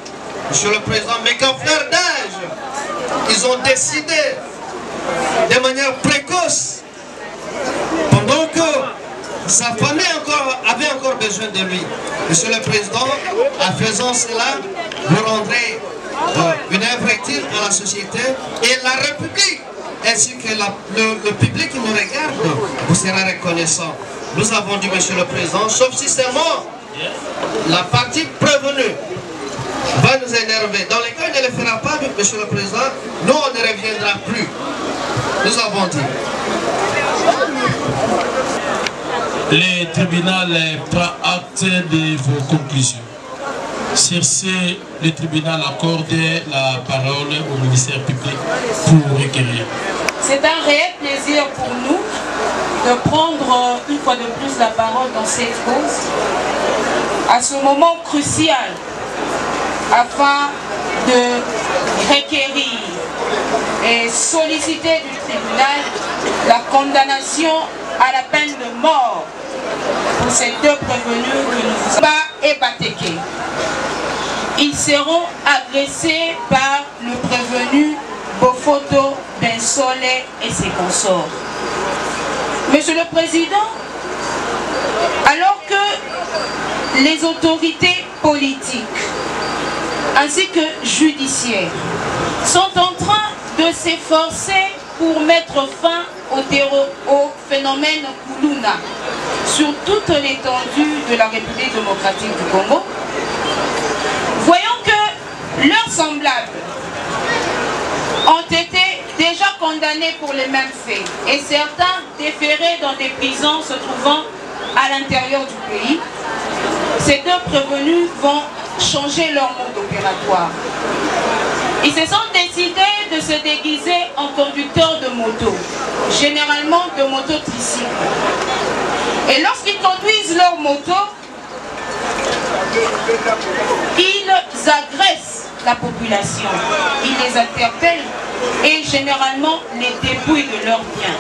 Monsieur le Président, mais qu'en fleur d'âge, ils ont décidé de manière précoce, pendant que sa famille avait encore besoin de lui. Monsieur le Président, en faisant cela, vous rendrez une invective à la société, et la République ainsi que le public qui nous regarde vous sera reconnaissant. Nous avons dit, Monsieur le Président, sauf si c'est mort, la partie prévenue va nous énerver. Dans les cas où il ne le fera pas, Monsieur le Président, nous on ne reviendra plus. Nous avons dit. Le tribunal prend acte de vos conclusions. Sur ce, le tribunal accorde la parole au ministère public pour requérir. C'est un réel plaisir pour nous de prendre une fois de plus la parole dans cette cause à ce moment crucial afin de requérir et solliciter du tribunal la condamnation à la peine de mort pour ces deux prévenus que nous avons et Bateke. Ils seront agressés par le prévenu Bofoto, Bensole et ses consorts. Monsieur le Président, alors que les autorités politiques ainsi que judiciaires sont en train de s'efforcer pour mettre fin au phénomène Kuluna sur toute l'étendue de la République démocratique du Congo. Voyons que leurs semblables ont été déjà condamnés pour les mêmes faits et certains déférés dans des prisons se trouvant à l'intérieur du pays. Ces deux prévenus vont changer leur mode opératoire. Ils se sont décidés de se déguiser en conducteurs de moto, généralement de moto-tricycles. Et lorsqu'ils conduisent leur moto, ils agressent la population, ils les interpellent et généralement les dépouillent de leurs biens.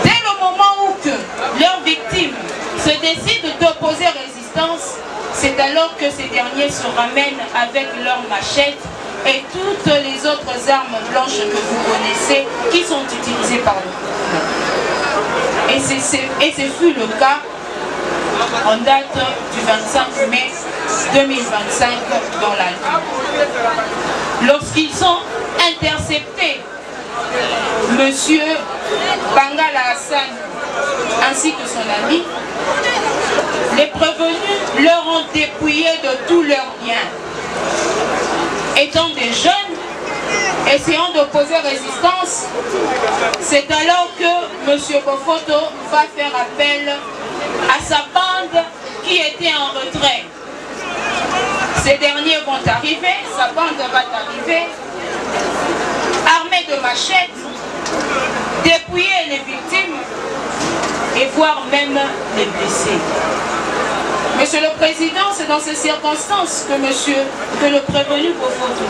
Dès le moment où que leurs victimes se décident d'opposer résistance, c'est alors que ces derniers se ramènent avec leurs machettes et toutes les autres armes blanches que vous connaissez qui sont utilisées par le gouvernement. Et ce fut le cas en date du 25 mai 2025 dans la nuit. Lorsqu'ils ont intercepté M. Bangala Hassan ainsi que son ami, les prévenus leur ont dépouillé de tous leurs biens. Étant des jeunes, essayant d'opposer résistance, c'est alors que M. Bofoto va faire appel à sa bande qui était en retrait. Ces derniers vont arriver, sa bande va arriver, armée de machettes, dépouiller les victimes et voire même les blessés. Monsieur le Président, c'est dans ces circonstances que le prévenu Bofoto,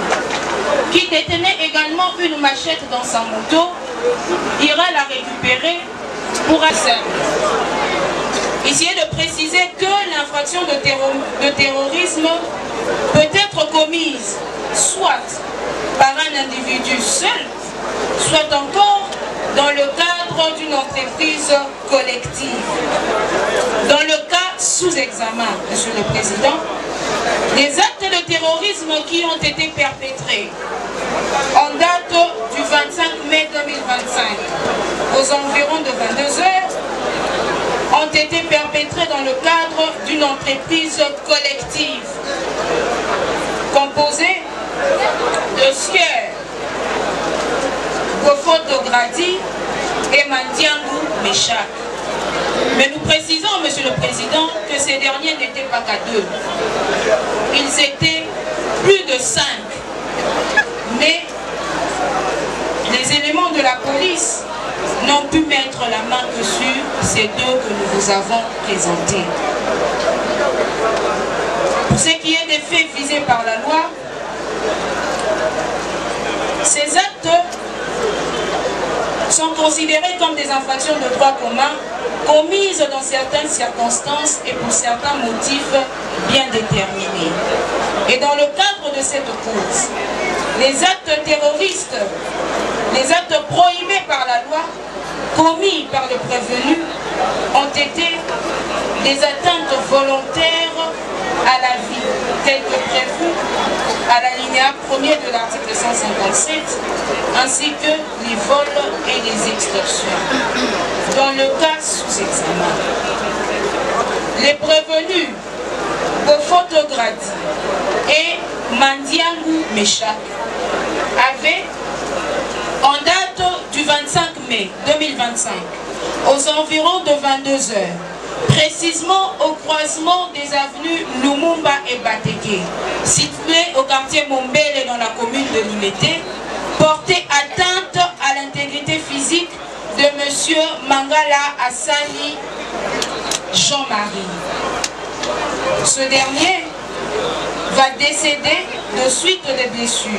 qui détenait également une machette dans sa moto, ira la récupérer pour Hassan. Essayez de préciser que l'infraction de terrorisme peut être commise soit par un individu seul, soit encore dans le cadre d'une entreprise collective. Dans le cas sous examen, Monsieur le Président, les actes de terrorisme qui ont été perpétrés en date du 25 mai 2025 aux environs de 22 heures ont été perpétrés dans le cadre d'une entreprise collective composée de Sieur, Bofoto Gradi et Mandiangu Meshak. Mais nous précisons, Monsieur le Président, que ces derniers n'étaient pas qu'à deux. Ils étaient plus de 5. Mais les éléments de la police n'ont pu mettre la main que sur ces deux que nous vous avons présentés. Pour ce qui est des faits visés par la loi, ces actes sont considérés comme des infractions de droit commun commises dans certaines circonstances et pour certains motifs bien déterminés. Et dans le cadre de cette cause, les actes terroristes, les actes prohibés par la loi, commis par le prévenu, ont été des atteintes volontaires à la vie, telles que prévues à l'alinéa 1er de l'article 157, ainsi que les vols et les extorsions. Dans le cas sous examen, les prévenus Bofoto Gradi et Mandiangu Meshak avaient, en date du 25 mai 2025, aux environs de 22 heures, précisément au croisement des avenues Lumumba et Bateke, situées au quartier Mombele dans la commune de Limete, porté atteinte à l'intégrité physique de M. Mangala Hassani Jean-Marie. Ce dernier va décéder de suite des blessures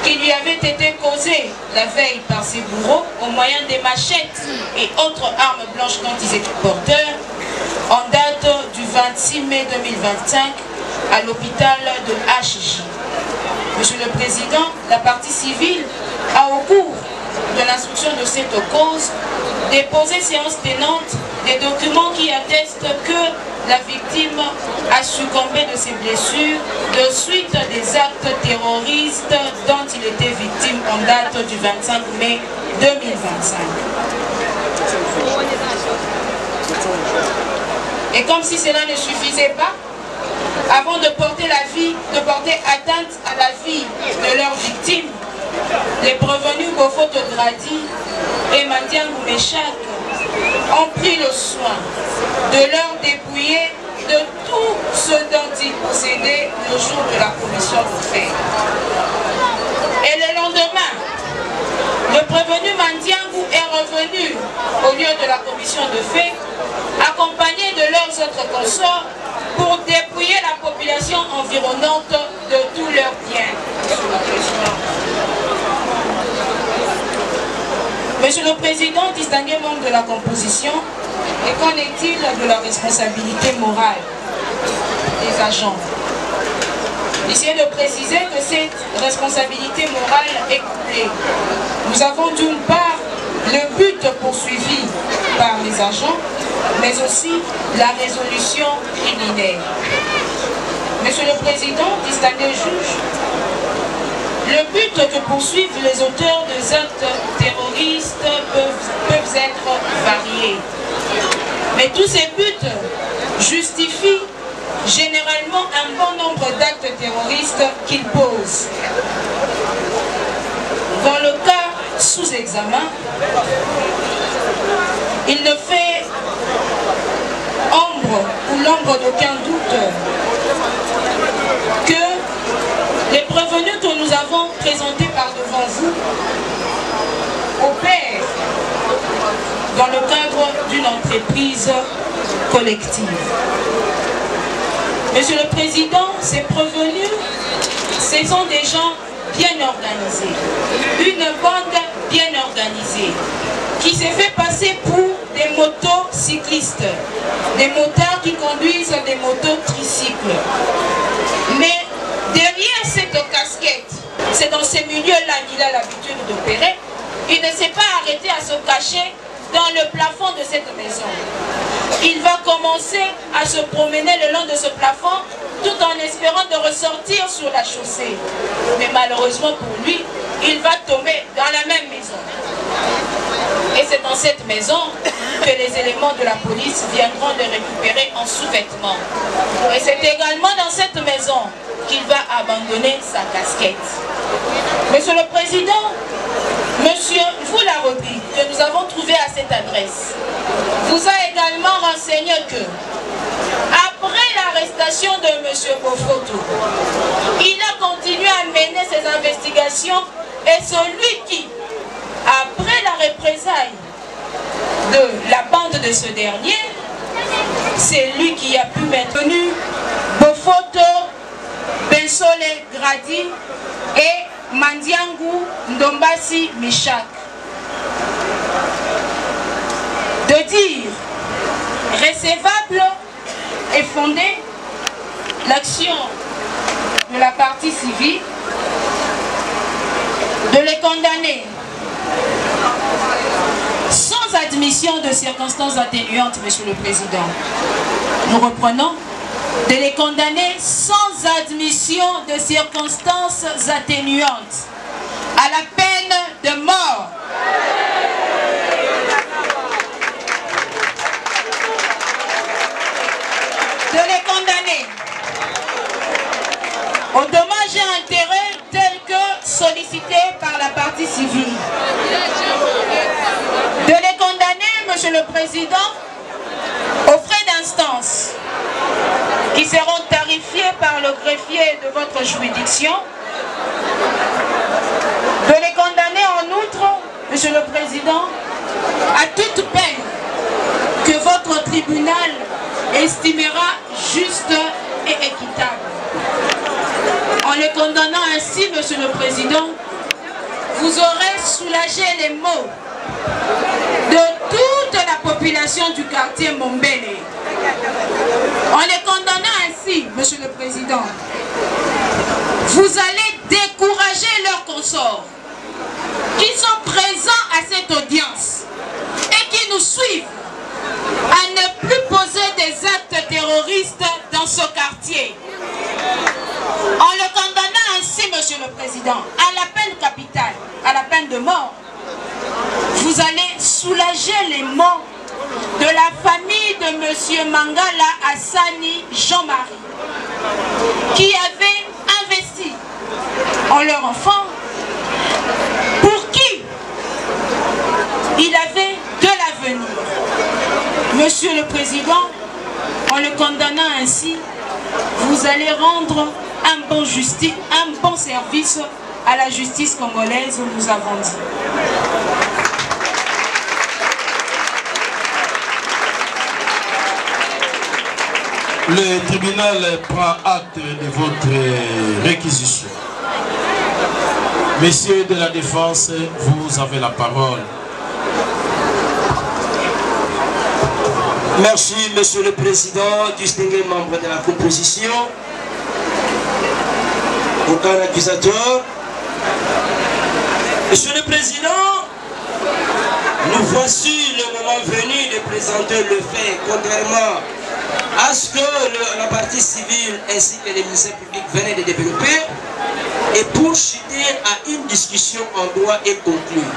qui lui avaient été causées la veille par ses bourreaux au moyen des machettes et autres armes blanches dont ils étaient porteurs en date du 26 mai 2025 à l'hôpital de HJ. Monsieur le Président, la partie civile a au cours de l'instruction de cette cause déposé séance tenante des documents qui attestent que la victime a succombé de ses blessures de suite des actes terroristes dont il était victime en date du 25 mai 2025. Et comme si cela ne suffisait pas, avant de porter atteinte à la vie de leurs victimes, les prévenus Bofoto Gradi et Mandiangu Meshak ont pris le soin de leur dépouiller de tout ce dont ils possédaient le jour de la commission de fait. Et le lendemain, le prévenu Mandiangu est revenu au lieu de la commission de fait, accompagné de leurs autres consorts, pour dépouiller la population environnante de tous leurs biens. Monsieur le Président, distingué membre de la composition, et qu'en est-il de la responsabilité morale des agents? J'essaie de préciser que cette responsabilité morale est couplée. Nous avons d'une part le but poursuivi par les agents, mais aussi la résolution criminelle. Monsieur le Président, distingué juge, le but que poursuivent les auteurs des actes terroristes peuvent être variés. Mais tous ces buts justifient généralement un bon nombre d'actes terroristes qu'ils posent. Dans le cas sous examen, il ne fait ombre ou l'ombre d'aucun doute que les prévenus que nous avons présentés par devant vous opèrent dans le cadre d'une entreprise collective. Monsieur le Président, ces prévenus, ce sont des gens bien organisés, une bande bien organisée, qui s'est fait passer pour des motocyclistes, des motards qui conduisent des mototricycles. Mais derrière cette casquette, c'est dans ces milieux-là qu'il a l'habitude d'opérer, il ne s'est pas arrêté à se cacher dans le plafond de cette maison. Il va commencer à se promener le long de ce plafond tout en espérant de ressortir sur la chaussée. Mais malheureusement pour lui, il va tomber dans la même maison. Et c'est dans cette maison que les éléments de la police viendront le récupérer en sous-vêtements. Et c'est également dans cette maison qu'il va abandonner sa casquette. Monsieur le Président, Monsieur Voularobi, que nous avons trouvé à cette adresse, vous a également renseigné que, après l'arrestation de Monsieur Bofoto, il a continué à mener ses investigations et celui qui, après la représailles de la bande de ce dernier, c'est lui qui a pu maintenir Bofoto, Bensole Gradi et Mandiangu Ndombasi Meshak. De dire recevable et fondé l'action de la partie civile, de les condamner sans admission de circonstances atténuantes, Monsieur le Président. Nous reprenons. De les condamner sans admission de circonstances atténuantes à la peine de mort. De les condamner au dommage et intérêt tel que sollicité par la partie civile. De les condamner, Monsieur le Président, aux frais d'instance qui seront tarifiés par le greffier de votre juridiction. De les condamner en outre, Monsieur le Président, à toute peine que votre tribunal estimera juste et équitable. En les condamnant ainsi, Monsieur le Président, vous aurez soulagé les maux de toute la population du quartier Mombele. En les condamnant ainsi, Monsieur le Président, vous allez décourager leurs consorts qui sont présents à cette audience et qui nous suivent à ne plus poser des actes terroristes dans ce quartier. En le condamnant ainsi, Monsieur le Président, à la peine capitale, à la peine de mort, vous allez soulager les maux de la famille de Monsieur Mangala Hassani Jean-Marie, qui avait investi en leur enfant, pour qui il avait de l'avenir. Monsieur le Président, en le condamnant ainsi, vous allez rendre un bon service à la justice congolaise, nous avons dit. Le tribunal prend acte de votre réquisition. Messieurs de la Défense, vous avez la parole. Merci, Monsieur le Président, distingués membres de la composition, aucun accusateur. Monsieur le Président, nous voici le moment venu de présenter le fait, contrairement à ce que la partie civile ainsi que les ministères publics venaient de développer, et pour chuter à une discussion en droit et conclure.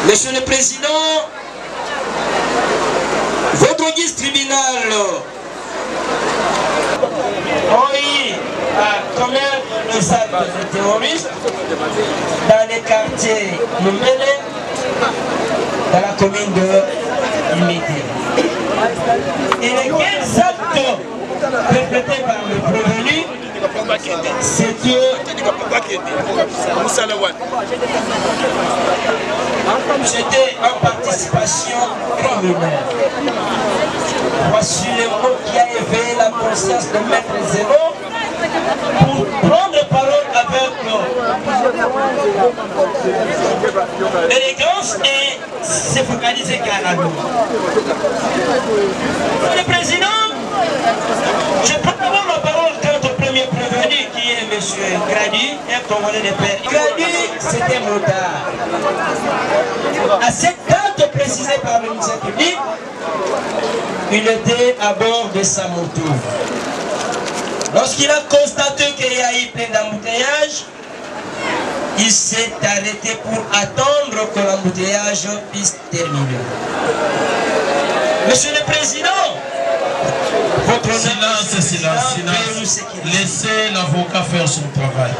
Monsieur le Président, votre guise tribunal ont eu à commettre des actes de terrorisme dans les quartiers Moumele, dans la commune de Limité. Et lesquels actes perpétrés par le prévenu, c'était en participation criminelle. Voici le mot qui a éveillé la conscience de Maître Zéro pour prendre parole avec l'élégance et se focaliser carrément. Monsieur le Président, je prends d'abord la parole quant au premier prévenu qui est M. Grady, un Congolais de père. Grady, c'était motard. À cette date précisée par le ministère public, il était à bord de sa moto. Lorsqu'il a constaté qu'il y a eu plein d'embouteillages, il s'est arrêté pour attendre que l'embouteillage puisse terminer. Monsieur le Président, votre silence. Laissez l'avocat faire son travail.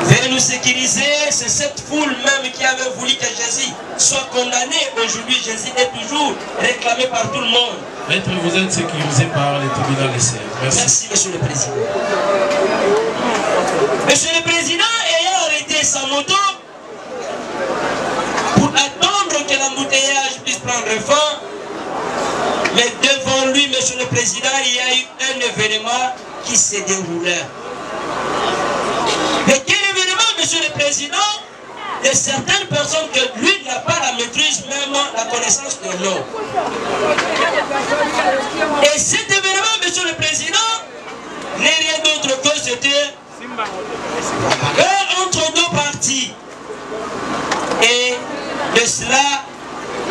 Veuillez nous sécuriser, c'est cette foule même qui avait voulu que Jésus soit condamné. Aujourd'hui, Jésus est toujours réclamé par tout le monde. Maître, vous êtes sécurisé par le tribunal de Serre. Merci, Monsieur le Président. Monsieur le Président, ayant arrêté sa moto pour attendre que l'embouteillage puisse prendre fin, mais devant lui, Monsieur le Président, il y a eu un événement qui s'est déroulé. Mais quel événement, Monsieur le Président, de certaines personnes que lui n'a pas la maîtrise, même la connaissance de l'eau. Et cet événement, Monsieur le Président, n'est rien d'autre que c'était entre deux parties. Et de cela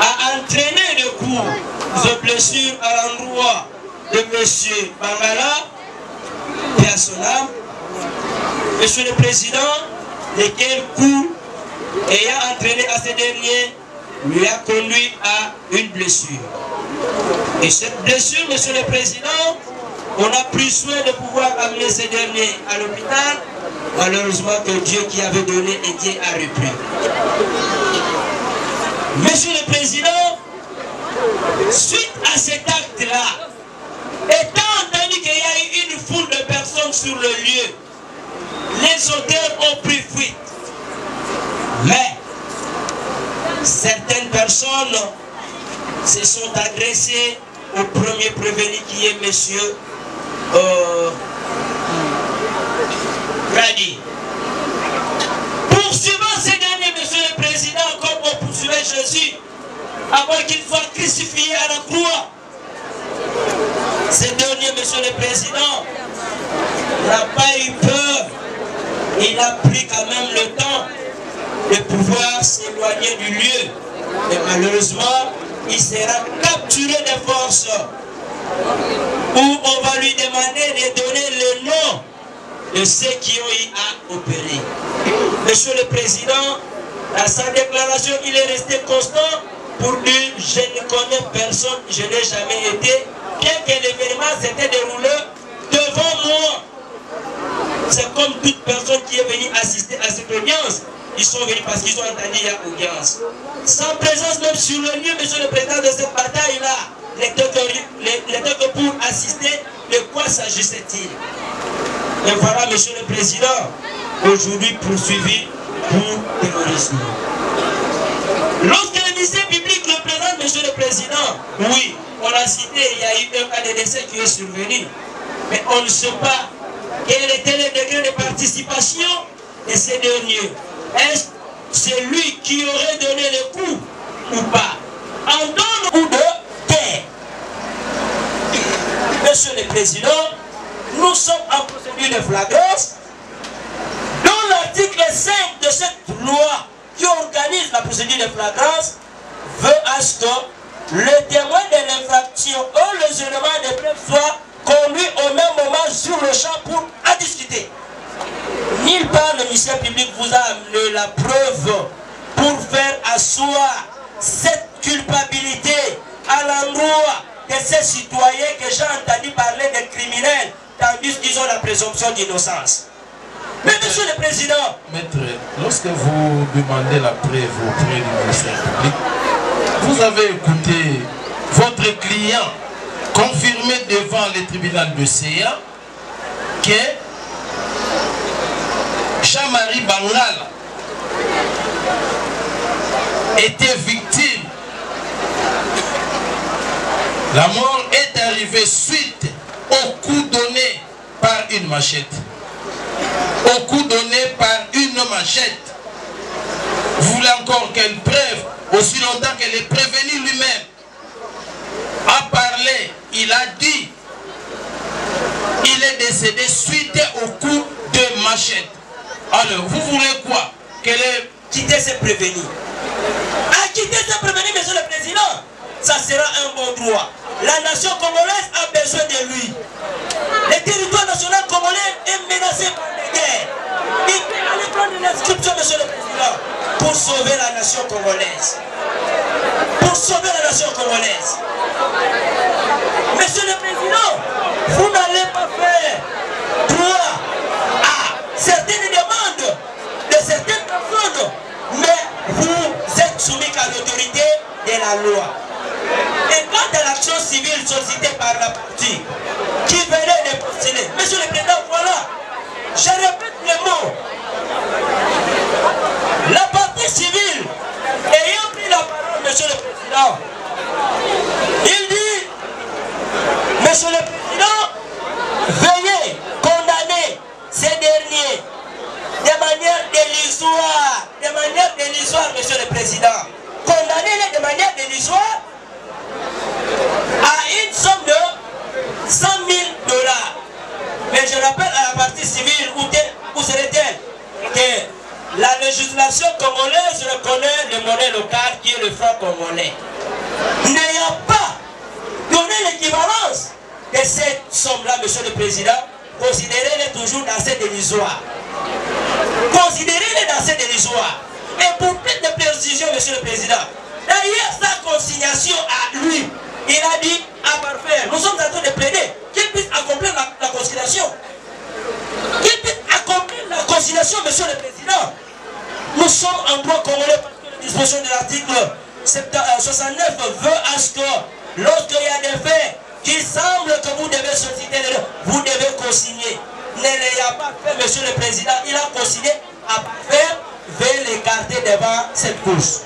a entraîné le coup de blessure à l'endroit de M. Mangala et à son âme. Monsieur le Président, lesquels coups ayant entraîné à ce dernier lui a conduit à une blessure. Et cette blessure, Monsieur le Président, on a pris soin de pouvoir amener ce dernier à l'hôpital. Malheureusement que Dieu qui avait donné et Dieu a repris. Monsieur le Président, suite à cet acte-là, étant entendu qu'il y a eu une foule de personnes sur le lieu, les auteurs ont pris fuite. Mais certaines personnes se sont adressées au premier prévenu qui est monsieur Grady. Poursuivant ces derniers, Monsieur le Président, comme on poursuivait Jésus avant qu'il soit crucifié à la croix. Ces derniers, Monsieur le Président, n'a pas eu peur. Il a pris quand même le temps de pouvoir s'éloigner du lieu. Mais malheureusement, il sera capturé de force, où on va lui demander de donner le nom de ceux qui ont eu à opérer. Monsieur le Président, dans sa déclaration, il est resté constant pour dire « Je ne connais personne, je n'ai jamais été », bien que l'événement s'était déroulé devant moi. C'est comme toute personne qui est venue assister à cette audience. Ils sont venus parce qu'ils ont entendu il y a audience. Sans présence même sur le lieu, Monsieur le Président, de cette bataille-là, n'était que pour assister, de quoi s'agissait-il? Et voilà, Monsieur le Président, aujourd'hui poursuivi pour terrorisme. Lorsque le ministère public le présente, Monsieur le Président, oui, on a cité, il y a eu un cas de décès qui est survenu, mais on ne sait pas quel était le degré de participation de ces derniers. Est-ce que c'est lui qui aurait donné le coup ou pas? En donne ou de terre. Monsieur le Président, nous sommes en procédure de flagrance dont l'article 5 de cette loi qui organise la procédure de flagrance veut à ce que le témoin de l'infraction ou les éléments de preuve soient conduits au même moment sur le champ pour en discuter. Nulle part le ministère public vous a amené la preuve pour faire asseoir cette culpabilité à l'endroit de ces citoyens que j'ai entendu parler de criminels, tandis qu'ils ont la présomption d'innocence. Mais Monsieur le Président... Maître, lorsque vous demandez la preuve auprès du ministère public, vous avez écouté votre client confirmer devant le tribunal de CA que Jean-Marie Bangal était victime. La mort est arrivée suite au coup donné par une machette. Au coup donné par une machette. Vous voulez encore quelle preuve? Aussi longtemps que le prévenu lui-même a parlé, il a dit, il est décédé suite au coup de machette. Alors, vous voulez quoi? Qu'elle ait quitté ses prévenus. À quitter ses prévenus, Monsieur le Président, ça sera un bon droit. La nation congolaise a besoin de lui. Le territoire national congolais est menacé par les guerres. Il peut aller prendre une inscription, Monsieur le Président, pour sauver la nation congolaise. Pour sauver la nation congolaise. Monsieur le Président, vous n'allez pas faire droit à certaines demandes de certaines personnes, mais vous êtes soumis à l'autorité de la loi. Et quant à l'action civile sollicitée par la partie qui venait de postuler, Monsieur le Président, voilà, je répète le mot. La partie civile ayant pris la parole, Monsieur le Président, il dit, Monsieur le Président, veuillez condamner ces derniers de manière dérisoire, Monsieur le Président. Condamnez-les de manière dérisoire à une somme de 100 000 $. Mais je rappelle à la partie civile, où serait-elle? Que la législation congolaise reconnaît le monnaie locale qui est le franc congolais. N'ayant pas donné l'équivalence de cette somme-là, Monsieur le Président, considérez-les toujours dans ces dérisoires. Considérez-les dans ces dérisoires. Et pour plus de précision, Monsieur le Président, d'ailleurs, sa consignation à lui, il a dit à parfaire. Nous sommes en train de plaider qu'il puisse accomplir la conciliation. Qu'il puisse accomplir la conciliation, Monsieur le Président. Nous sommes en droit congolais parce que la disposition de l'article 69 veut à ce que lorsqu'il y a des faits qui semblent que vous devez solliciter, vous devez consigner. Ne l'ayant pas fait, Monsieur le Président, il a consigné à parfaire. Veuillez l'écarter devant cette course.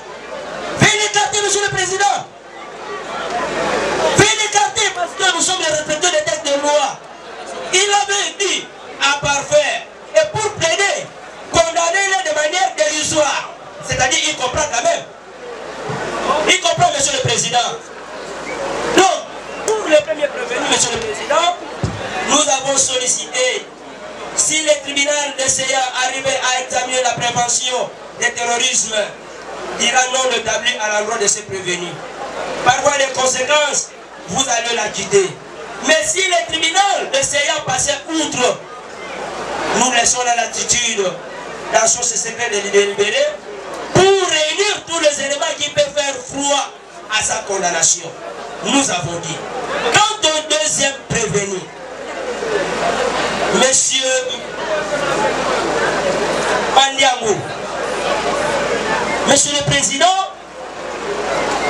Veuillez l'écarter, Monsieur le Président. Veuillez l'écarter parce que nous sommes les respecteurs des textes de loi. Il avait dit à parfaire. Et pour plaider, condamner-les de manière dérisoire. C'est-à-dire, il comprend quand même. Il comprend, Monsieur le Président. Donc, pour le premier prévenu, Monsieur le Président, nous avons sollicité, si le tribunal de CA arrivait à examiner la prévention du terrorisme, dira non établi à l'endroit de ces prévenus. par voie de conséquences, vous allez la quitter. Mais si le tribunal, essayant de passer outre, nous laissons la latitude dans son secret de délibérer pour réunir tous les éléments qui peuvent faire froid à sa condamnation. Nous avons dit. Quant au deuxième prévenu, Monsieur Mandiango, Monsieur le Président,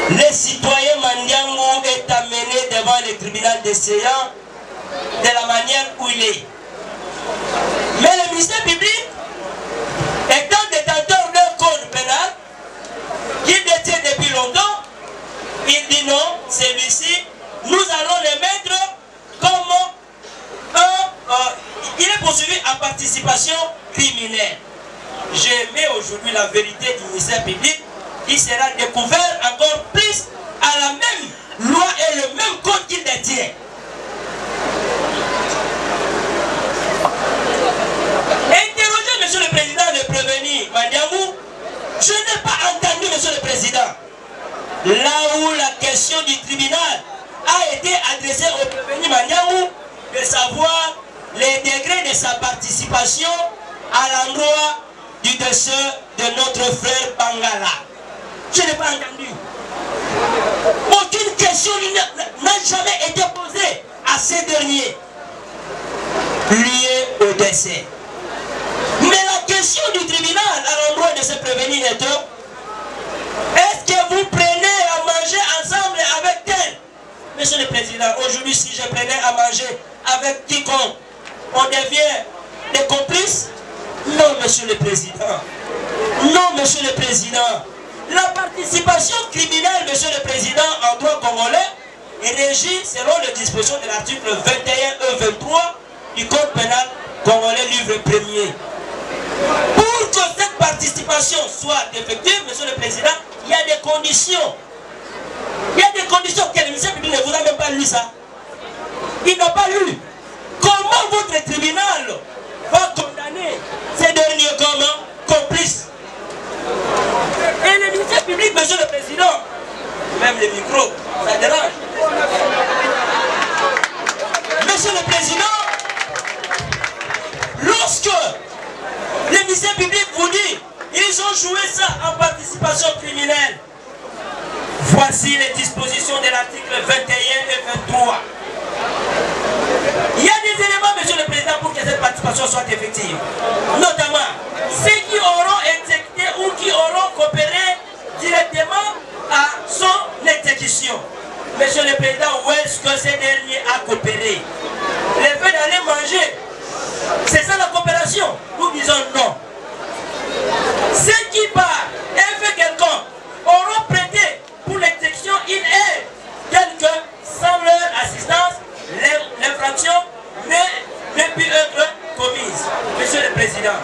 le citoyen Mandiango est amené devant le tribunal des séants de la manière où il est. Mais le ministère public, étant détenteur d'un code pénal, qu'il détient depuis longtemps, il dit non, celui-ci, nous allons le mettre comme il est poursuivi à participation criminelle. Je mets aujourd'hui la vérité du ministère public qui sera découvert encore plus à la même loi et le même code qu'il détient. Interrogez, Monsieur le Président, le prévenu Mandiango. Je n'ai pas entendu, Monsieur le Président, là où la question du tribunal a été adressée au prévenu Mandiango, de savoir les degrés de sa participation à l'endroit du décès de notre frère Bangala. Je n'ai pas entendu. Aucune question n'a jamais été posée à ces derniers liés au décès. Mais la question du tribunal à l'endroit de ce prévenu est: est-ce que vous prenez à manger ensemble avec tel? Monsieur le Président, aujourd'hui, si je prenais à manger avec quiconque, on devient des complices? Non, Monsieur le Président. Non, Monsieur le Président. La participation criminelle, Monsieur le Président, en droit congolais est régie selon les dispositions de l'article 21 et 23 du Code pénal congolais, livre 1er. Pour que cette participation soit effective, Monsieur le Président, il y a des conditions. Il y a des conditions que le ministère public ne vous a même pas lu ça. Il n'a pas lu. Comment votre tribunal va condamner ces derniers comme complices? Et le ministère public, Monsieur le Président, même les micros, ça dérange. Monsieur le Président, lorsque le ministère public vous dit ils ont joué ça en participation criminelle, voici les dispositions de l'article 21 et 23. Il y a des éléments, Monsieur le Président, pour que cette participation soit effective. Notamment, ceux qui auront exécuté ou qui auront coopéré directement à son exécution. Monsieur le Président, où est-ce que ces derniers a coopéré? Le fait d'aller manger, c'est ça la coopération? Nous disons non. Ceux qui partent et fait quelqu'un auront prêté pour l'exécution une aide telle que sans leur assistance, l'infraction ne peut être commise. Monsieur le Président,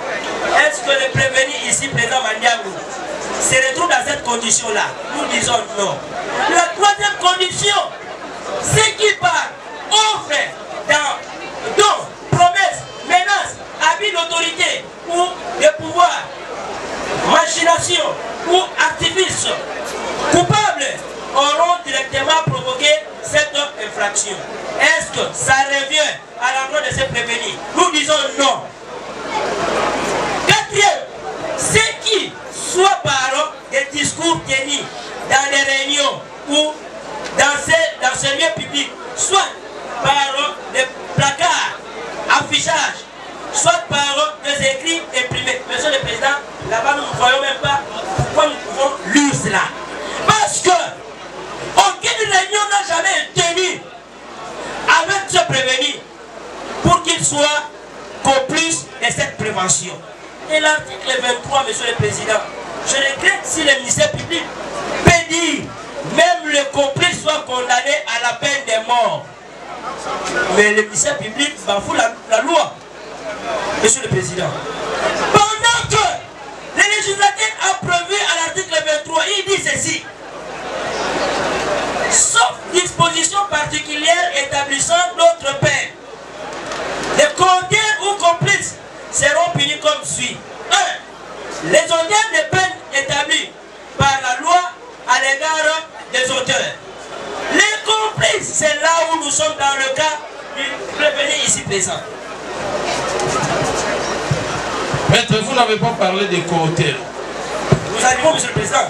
est-ce que le prévenu ici présent Mandiango se retrouve dans cette condition-là? Nous disons non. La troisième condition, c'est qui part offre dans dons, promesses, menaces, abus d'autorité ou de pouvoir, machination ou artifice coupables auront directement provoqué cette infraction. Est-ce que ça revient à l'endroit de ces prévenus? Nous disons non. Quatrième, c'est qui, soit par des discours tenus dans des réunions ou dans ces lieux publics, soit par des placards, affichages, soit par des écrits imprimés. Monsieur le Président, là-bas nous ne voyons même pas pourquoi nous pouvons lire cela. Parce que aucune réunion n'a jamais été tenue avec ce prévenu pour qu'il soit complice de cette prévention. Et l'article 23, Monsieur le Président, je regrette si le ministère public peut dire même le complice soit condamné à la peine de mort. Mais le ministère public bafoue la loi. Monsieur le Président, pendant que le législateur a prévu à l'article 23, il dit ceci: sauf dispositions particulières établissant d'autres peines, les cautionnaires ou complices seront punis comme suit. 1. Les auteurs des peines établies par la loi à l'égard des auteurs. nous sommes dans le cas du prévenu ici présent. Maître, vous n'avez pas parlé des co-auteurs. Nous arrivons, Monsieur le Président.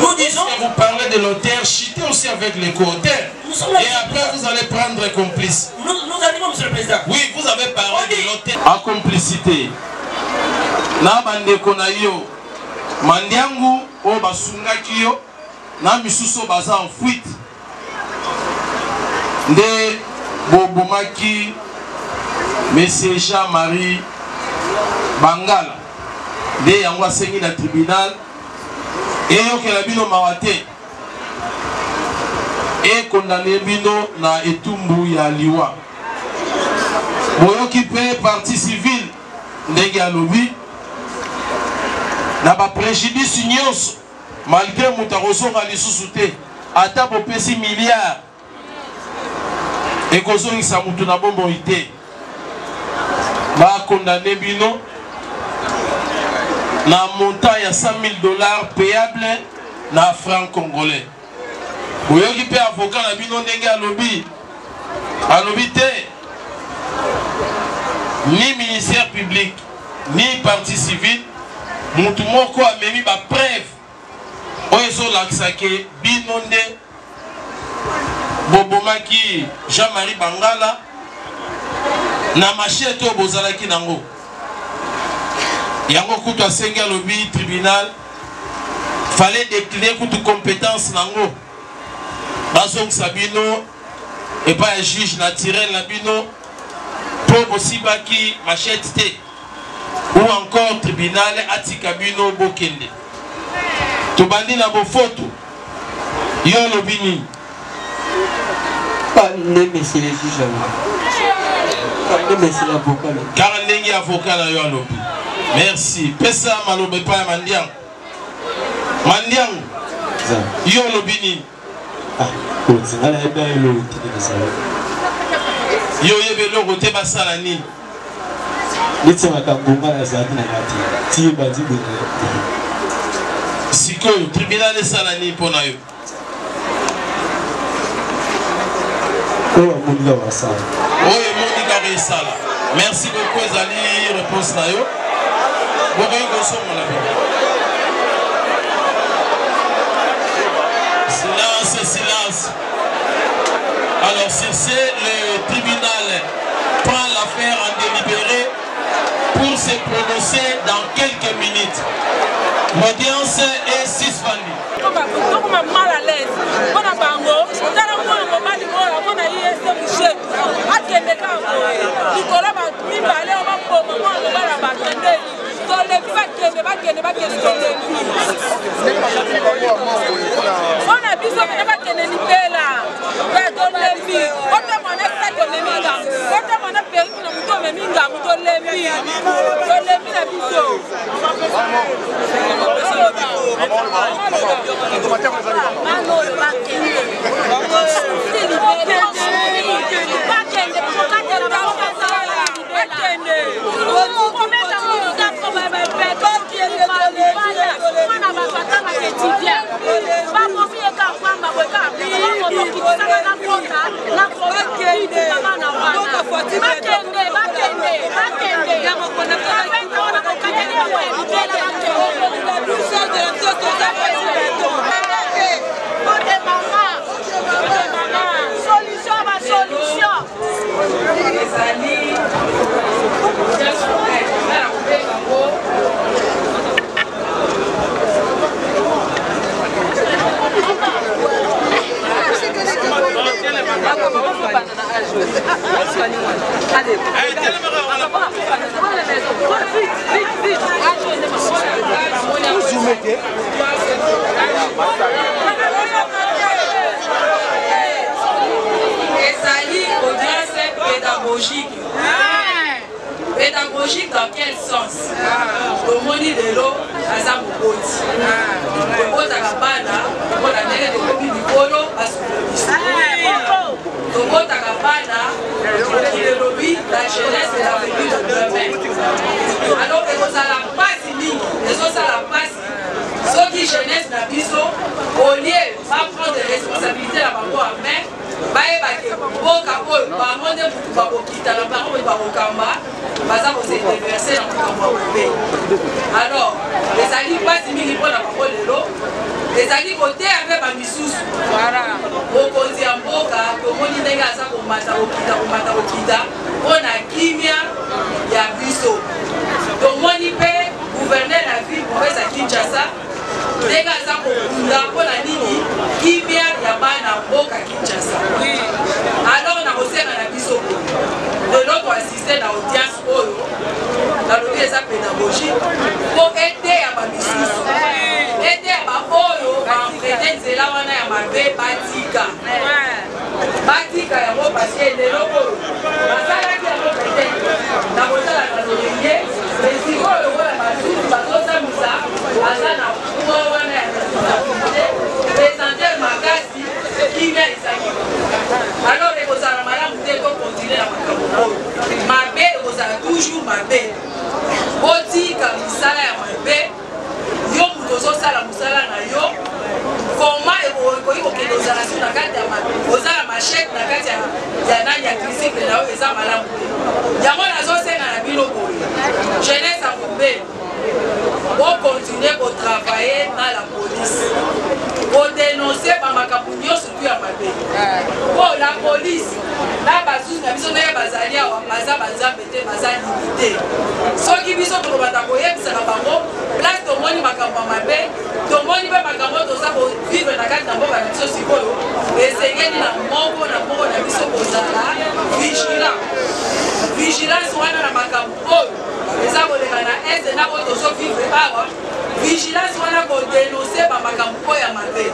Nous disons... que vous parlez de l'auteur, chitez aussi avec les co-auteurs. Et après, vous allez prendre complice. Nous arrivons, Monsieur le Président. Oui, vous avez parlé de l'auteur. En complicité. Na bande konayo. Mandiangu, o basungaki yo. Na misuso baza en fuite. Nde Bobomaki, Monsieur Jean-Marie Bangala. Nde yango asengi na tribunal. Et que la bino mawate et condamné bino na etumbu ya liwa boyo qui paye partie civile ndenge alobi na ba préjudice nyonso malgré mutaroso ga lisusu te ata bopesi milliard et kozongisa mutu na bombo ite ba condamné bino na montant ya $100,000 payable na franc congolais. Vous voyez qui avocat na bino ndenge alobi te ni ministère public ni parti civil mutu moko amemi ba preuve oyo ezolakisa ke bino nde bobomaki Jean-Marie Bangala na machete oyo bozalaki nango. Yango kutu asengi alobi tribunal fallait décliner kutu compétence nango bazong sabino et pas un juge naturel na bino pour aussi baki machette te ou encore tribunal atika bino bokende to bandi na bo photo yo lobini pas ne monsieur le juge pas ne monsieur l'avocat car ndenge avocat na yo lobi. Merci. Pesa malobe pa Mandiang. Mandiang. Yo lobini. Ah, c'est la belle yo yebe lo rote basala ni. Nitse makambunga na zati na ngati. Ti bazi bwe. Siko tribunal de salani pona yo. Oyo mundi wa sala. Oyo mundi ka sala. Merci beaucoup ezali réponse na yo. Silence, silence. Alors sur ce, le tribunal prend l'affaire en délibéré pour se prononcer dans quelques minutes. L'audience est suspendue. Comme mal à l'aise. On a bango, on a un moment de mort, on a eu un boucher. À quel cas, Nicolas va lui parler, on va pour le moment, on va la battre. On a vu ça, on a qu'elle est là. On a vu, on a mon accès de Méminga. On a mon appel pour le Méminga, on l'a vu. On l'a vu la vidéo. Pédagogique dans quel sens? Le moni de l'eau, à sa boubotte. Le mot à la bana, pour la nez de l'eau du polo, à ce le mot à la bana, qui est l'objet, la jeunesse et l'avenir de demain. Alors que vous allez la passe, les autres à la passe, ceux qui jeunesse n'a pas au lieu de prendre des responsabilités à la main, bango nde mutu bakokita na bango mpe bakokamba baza kosedeverse na makambo ya mabe. Alors ezali mpasi mingi mpo na bango lelo ezali koteya mpe bamisusu mokonzi ya mboka tomoni ndenge aza komata kokita mpo na kimia ya biso. Tomoni mpe gouverneur ya ville province ya Kinshasa ndenge aza kokunda mpo na nini kimia ya bana mboka Kinshasa. Alors nakosenga na biso lelo toasiste na audience oyo nalobi eza pédagogique mpo eteya bamisusu eteya baoyo baemprete nzela wana ya mabe batika yango paske lelo oyo basalaki yango peut-être na kosala na lolenge esikoyo oyo basusu bazosamisa aza na pouvoir wana ya responsabilité présenter makasi kimia ezali. Alors ekozala malamu te tokontinue na makambo oyo mabe ekozala toujours mabe botika misala ya mabe yo moto ozosala mosala na yo koma ekoki kokende ozala sur na kati ya ozala machete na kati ya nani ya tricycle na yo eza malamu te. Yango nazosenga na bino boye jeunesse ya mobeli bokontinue kotravaille na la police kodénonce bamakambo nyonso tu ya mabe po la police na basusu na biso ndenge bazali awa baza banzambe te baza limite. Soki biso tokobanda koyebisaka bango place tomoni makambo ya mabe tomoni mpe makambo toza kovivre na kati na mboka na biso sikoyo esengeli na moko na biso kozala vigilance wana na makambo oyo eza koleka na este na oyo tozovivre awa vigilance wana kodénonce bamakambo oyo ya mabe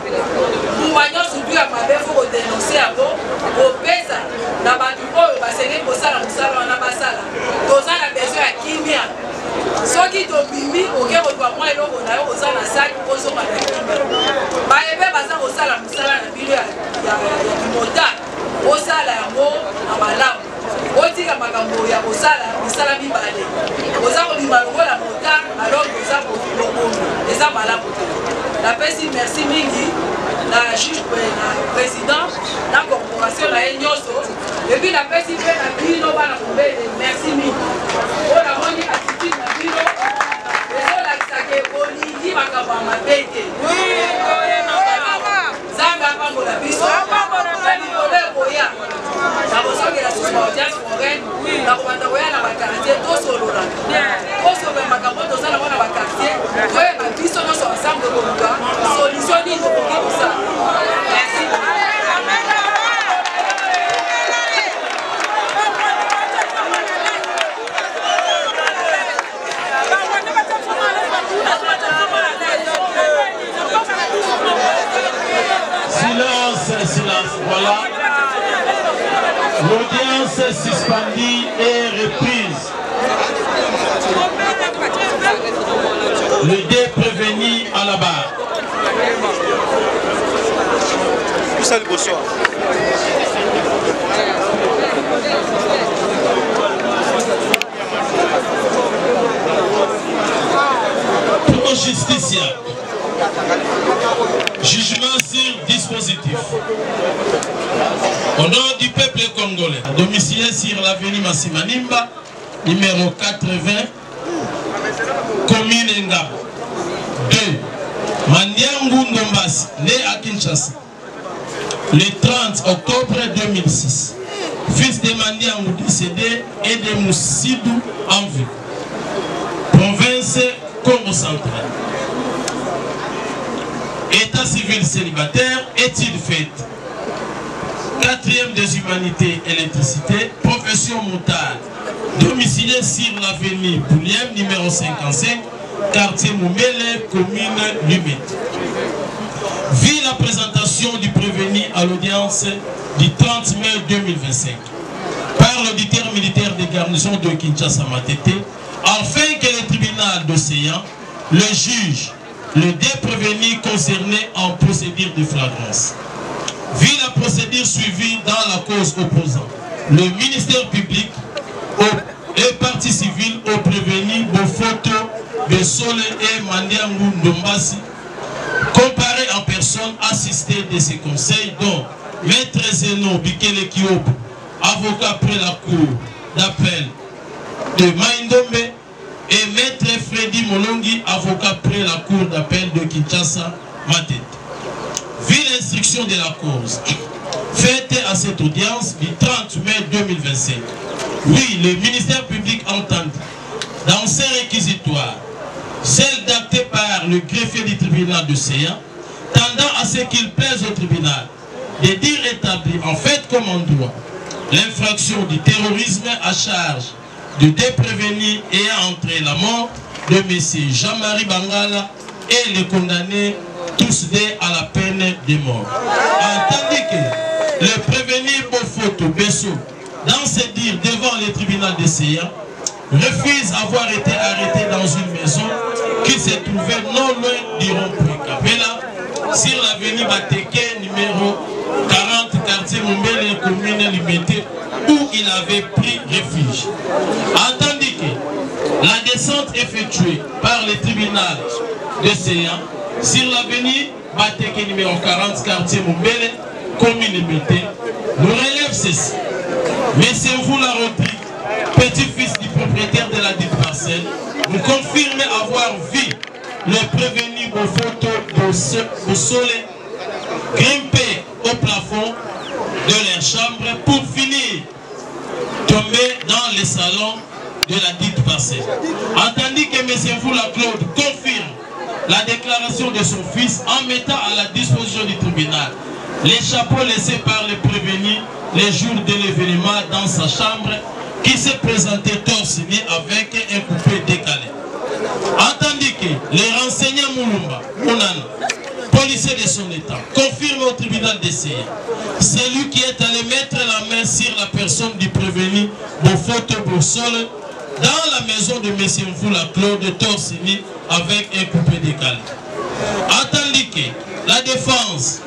mbuba nyonso tu ya mabe fo kodénonce yango kopesa na bato oyo basengeli kosala mosala wana basala toza na besoin ya kimia. Soki tobimi oke kozwa mwa eloko na yo oza na saki ozonga na kimia bayebe baza kosala mosala na bino ya kimota osala yango na malamu otika makambo ya kosala misala mibale oza kobima lokola mota alors oza kolongono eza malamu te. Napesi merci mingi na juge na président na corporation na ye nyonso epuis napesi mpe na bino bana mobele merci mingi mpo namoni attitude na bino ezolakisaka bolingi makambo ya mabe te. Nzambe apambola biso na likolo ekoya nakosongela susu baaudience foraine nakobanda koya na bakartier tosolola makambo tozala mpona bakartier toyeba biso nyonso ensemble koluka solution nini tokoki kosala. Merci. Silence, voilà. L'audience suspendue et reprise. Le dé prévenu à la barre. Pour justiciable. Jugement sur dispositif. Au nom du peuple congolais, domicilié sur l'avenue Massimanimba, numéro 80, commune Ngabo. 2. Mandiangu Ndombasi, né à Kinshasa, le 30 octobre 2006. Fils de Mandiangu décédé et de Moussidou en vie. Province Congo centrale. État civil célibataire, études faites. 4e des humanités, électricité, profession montade. Domicilié sur l'avenue Bouliem, numéro 55, quartier Moumele, commune Lumete. Vu la présentation du prévenu à l'audience du 30 mai 2025 par l'auditeur militaire des garnisons de Kinshasa Matete, afin que le tribunal d'Océan, le juge, le déprévenu concerné en procédure de flagrance. Vu la procédure suivie dans la cause opposante, le ministère public et partie civile ont prévenu vos photos de Sole et Mandiangu Ndombasi, comparés en personne assistés de ces conseils dont Maître Zeno Bikele Kiobo, avocat après la cour d'appel de Maïndombe, et maître Freddy Molongi, avocat après la cour d'appel de Kinshasa, Matete. Vu l'instruction de la cause faite à cette audience du 30 mai 2025, oui, le ministère public entend dans ses réquisitoires, celle dactée par le greffier du tribunal de Séa, tendant à ce qu'il plaise au tribunal de dire établi en fait comme en droit l'infraction du terrorisme à charge de deux prévenus ayant entraîné la mort de M. Jean-Marie Bangala et les condamnés tous deux à la peine de mort. Tandis que le prévenu Bofoto Besso, dans ses dires devant le tribunal de Séa, refuse avoir été arrêté dans une maison qui se trouvait non loin du rond-point Capella, sur l'avenue Bateke numéro 40, quartier Mombele, commune limitée, où il avait pris refuge. Tandis que la descente effectuée par le tribunal de Séa sur l'avenue Bateke numéro 40, quartier Mombele, commune limitée, nous relève ceci. Monsieur Voula Rodrigue, petit-fils du propriétaire de la dite parcelle, nous confirme avoir vu le prévenu Bofoto Boussole grimper au plafond de leur chambre pour finir tomber dans les salons de la dite parcelle. Tandis que M. Voula Claude confirme la déclaration de son fils en mettant à la disposition du tribunal les chapeaux laissés par le prévenu les jours de l'événement dans sa chambre qui s'est présenté torse nu avec un coupé décalé. Tandis que les renseignants Moulumba, Mounana, policier de son état, confirme au tribunal d'essai celui qui est allé mettre la main sur la personne du prévenu Bofoto Boussole dans la maison de M. Mvoula Claude torse nu avec un coupé décalé. Tandis que la défense,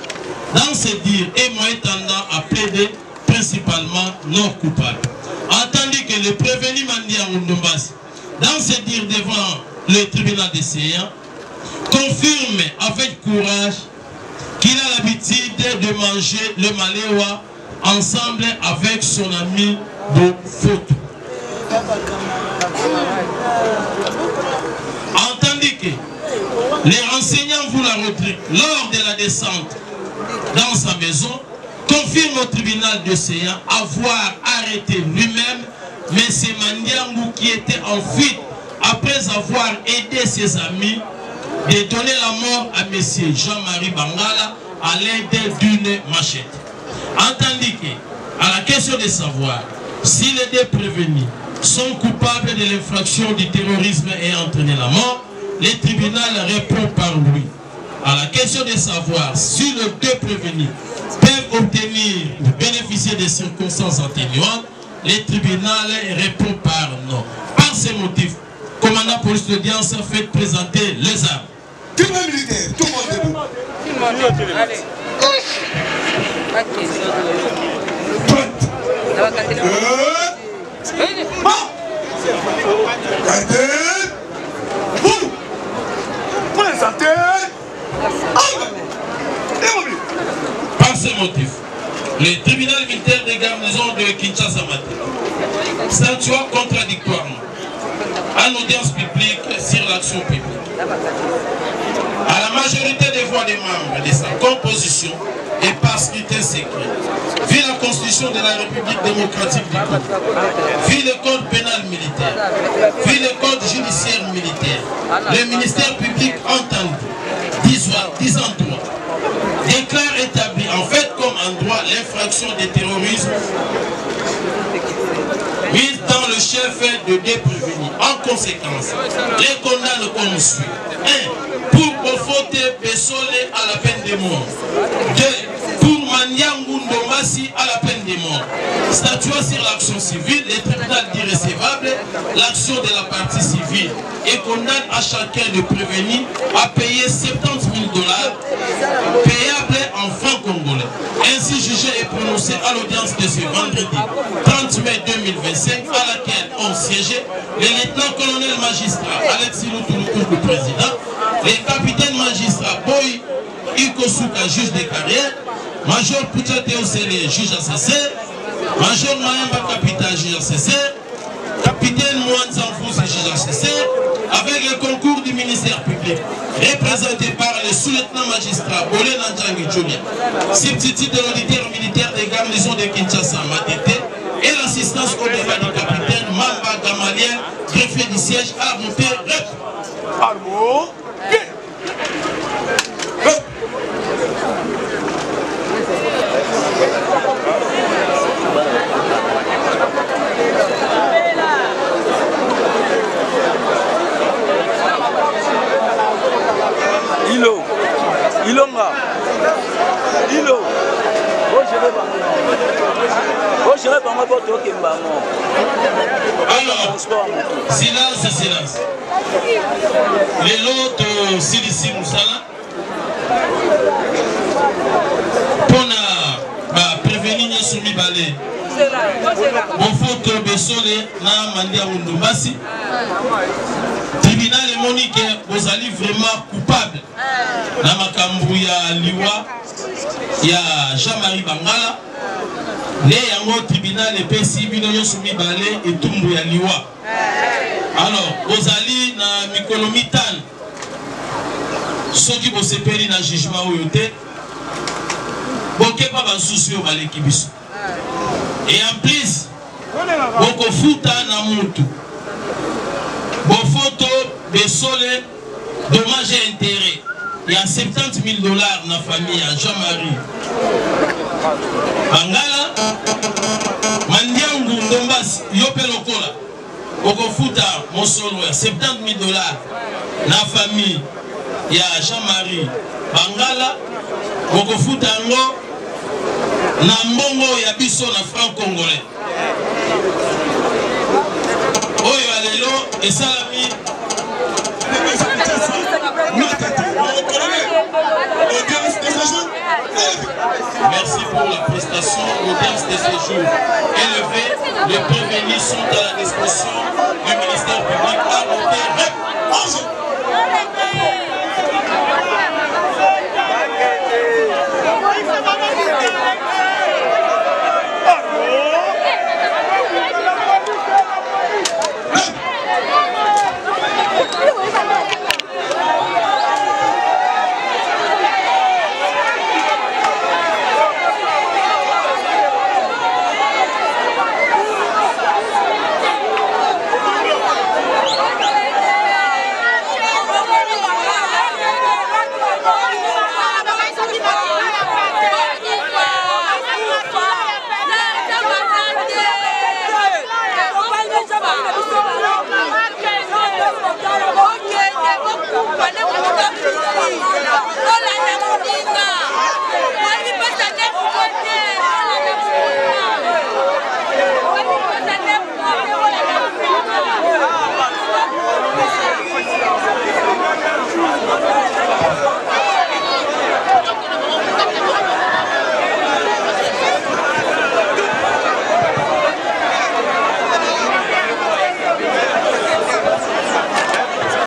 dans ses dires, est moins tendant à plaider principalement non coupable. Tandis que le prévenu Mandia Ndombasi, dans ses dires devant le tribunal d'essai, confirme avec courage qu'il a l'habitude de manger le maléwa ensemble avec son ami Bofoto. Tandis que les renseignants Voula Rodrigue, lors de la descente dans sa maison, confirme au tribunal de Séa avoir arrêté lui-même M. Mandiangou qui était en fuite après avoir aidé ses amis de donner la mort à M. Jean-Marie Bangala à l'aide d'une machette. Tandis que, à la question de savoir si les deux prévenus sont coupables de l'infraction du terrorisme et entraîné la mort, le tribunal répond par lui. À la question de savoir si les deux prévenus peuvent obtenir ou bénéficier des circonstances atténuantes, le tribunal répond par non. Par ces motifs, commandant police d'audience fait présenter les armes. Tout le monde militaire, tout le monde debout. Allez. Par ces motifs, le tribunal militaire de garnison de Kinshasa Matete statue contradictoirement en audience publique sur l'action publique. À la majorité des voix des membres de sa composition et par scrutin secret, vu la constitution de la République démocratique du Congo, vu le code pénal militaire, vu le code judiciaire militaire, le ministère public entendu, disant droit, déclare établi en fait comme en droit l'infraction de terrorisme mise dans le chef de deux prévenus. En conséquence, les condamne comme suit. 1. Pour Bofote Bessole à la peine de mort. 2. Pour Mandiangou Ndombasi à la peine de mort. Statuant sur l'action civile, le tribunal dit recevable l'action de la partie civile et condamne à chacun de prévenus à payer $70 000 payables en francs congolais. Ainsi jugé et prononcé à l'audience de ce vendredi 30 mai 2025 à laquelle ont siégé le lieutenant-colonel magistrat Alexis Loutouloukou, le président, les capitaines magistrats Boy Ikosuka, juge de carrière, major Poucha Théosélé, juge assesseur, Major Mayamba, capitaine JRCC, capitaine Mouanza Fous JRCC, avec le concours du ministère public, représenté par le sous-lieutenant magistrat Bolé Nanjangi Julia, substitut de l'auditeur militaire des garnisons de Kinshasa, Matete, et l'assistance au débat du capitaine Mamba Gamaliel, greffier du siège à monter. Armo. Ilonga. Ilo. Alors, silence, silence. Les lots Silissi Moussala pour prévenir Soumi Balé. Bon photo Bessole na Mandia Mundumbasi. Tribunal et Monique, vous allez vraiment coupable. Na makambu ya Liwa, ya Jean-Marie Bangala. Les yango tribunal et PCB nous soumis balé et tumbu ya Liwa. Alors, vous allez na Mikolomitan. Ceux qui vont se perdre dans le jugement ou yote, boké pas de souci au balé kibiso. Et en plus, boko futa na mutu. Bon photo de Solé, dommage et intérêt. Il y a 70 000 $ dans la famille à Jean-Marie Bangala, Mandiangu Ndombas, Yopé Lokola, Okofuta, Mosolo, 70 000 $ dans la famille il y a Jean-Marie Bangala, Okofuta Ngo, Nambongo, Yabiso, na franc congolais. Oyo alelo, et salami. Merci pour la prestation, l'audience de ce jour. Élevés, les prévenus sont à la disposition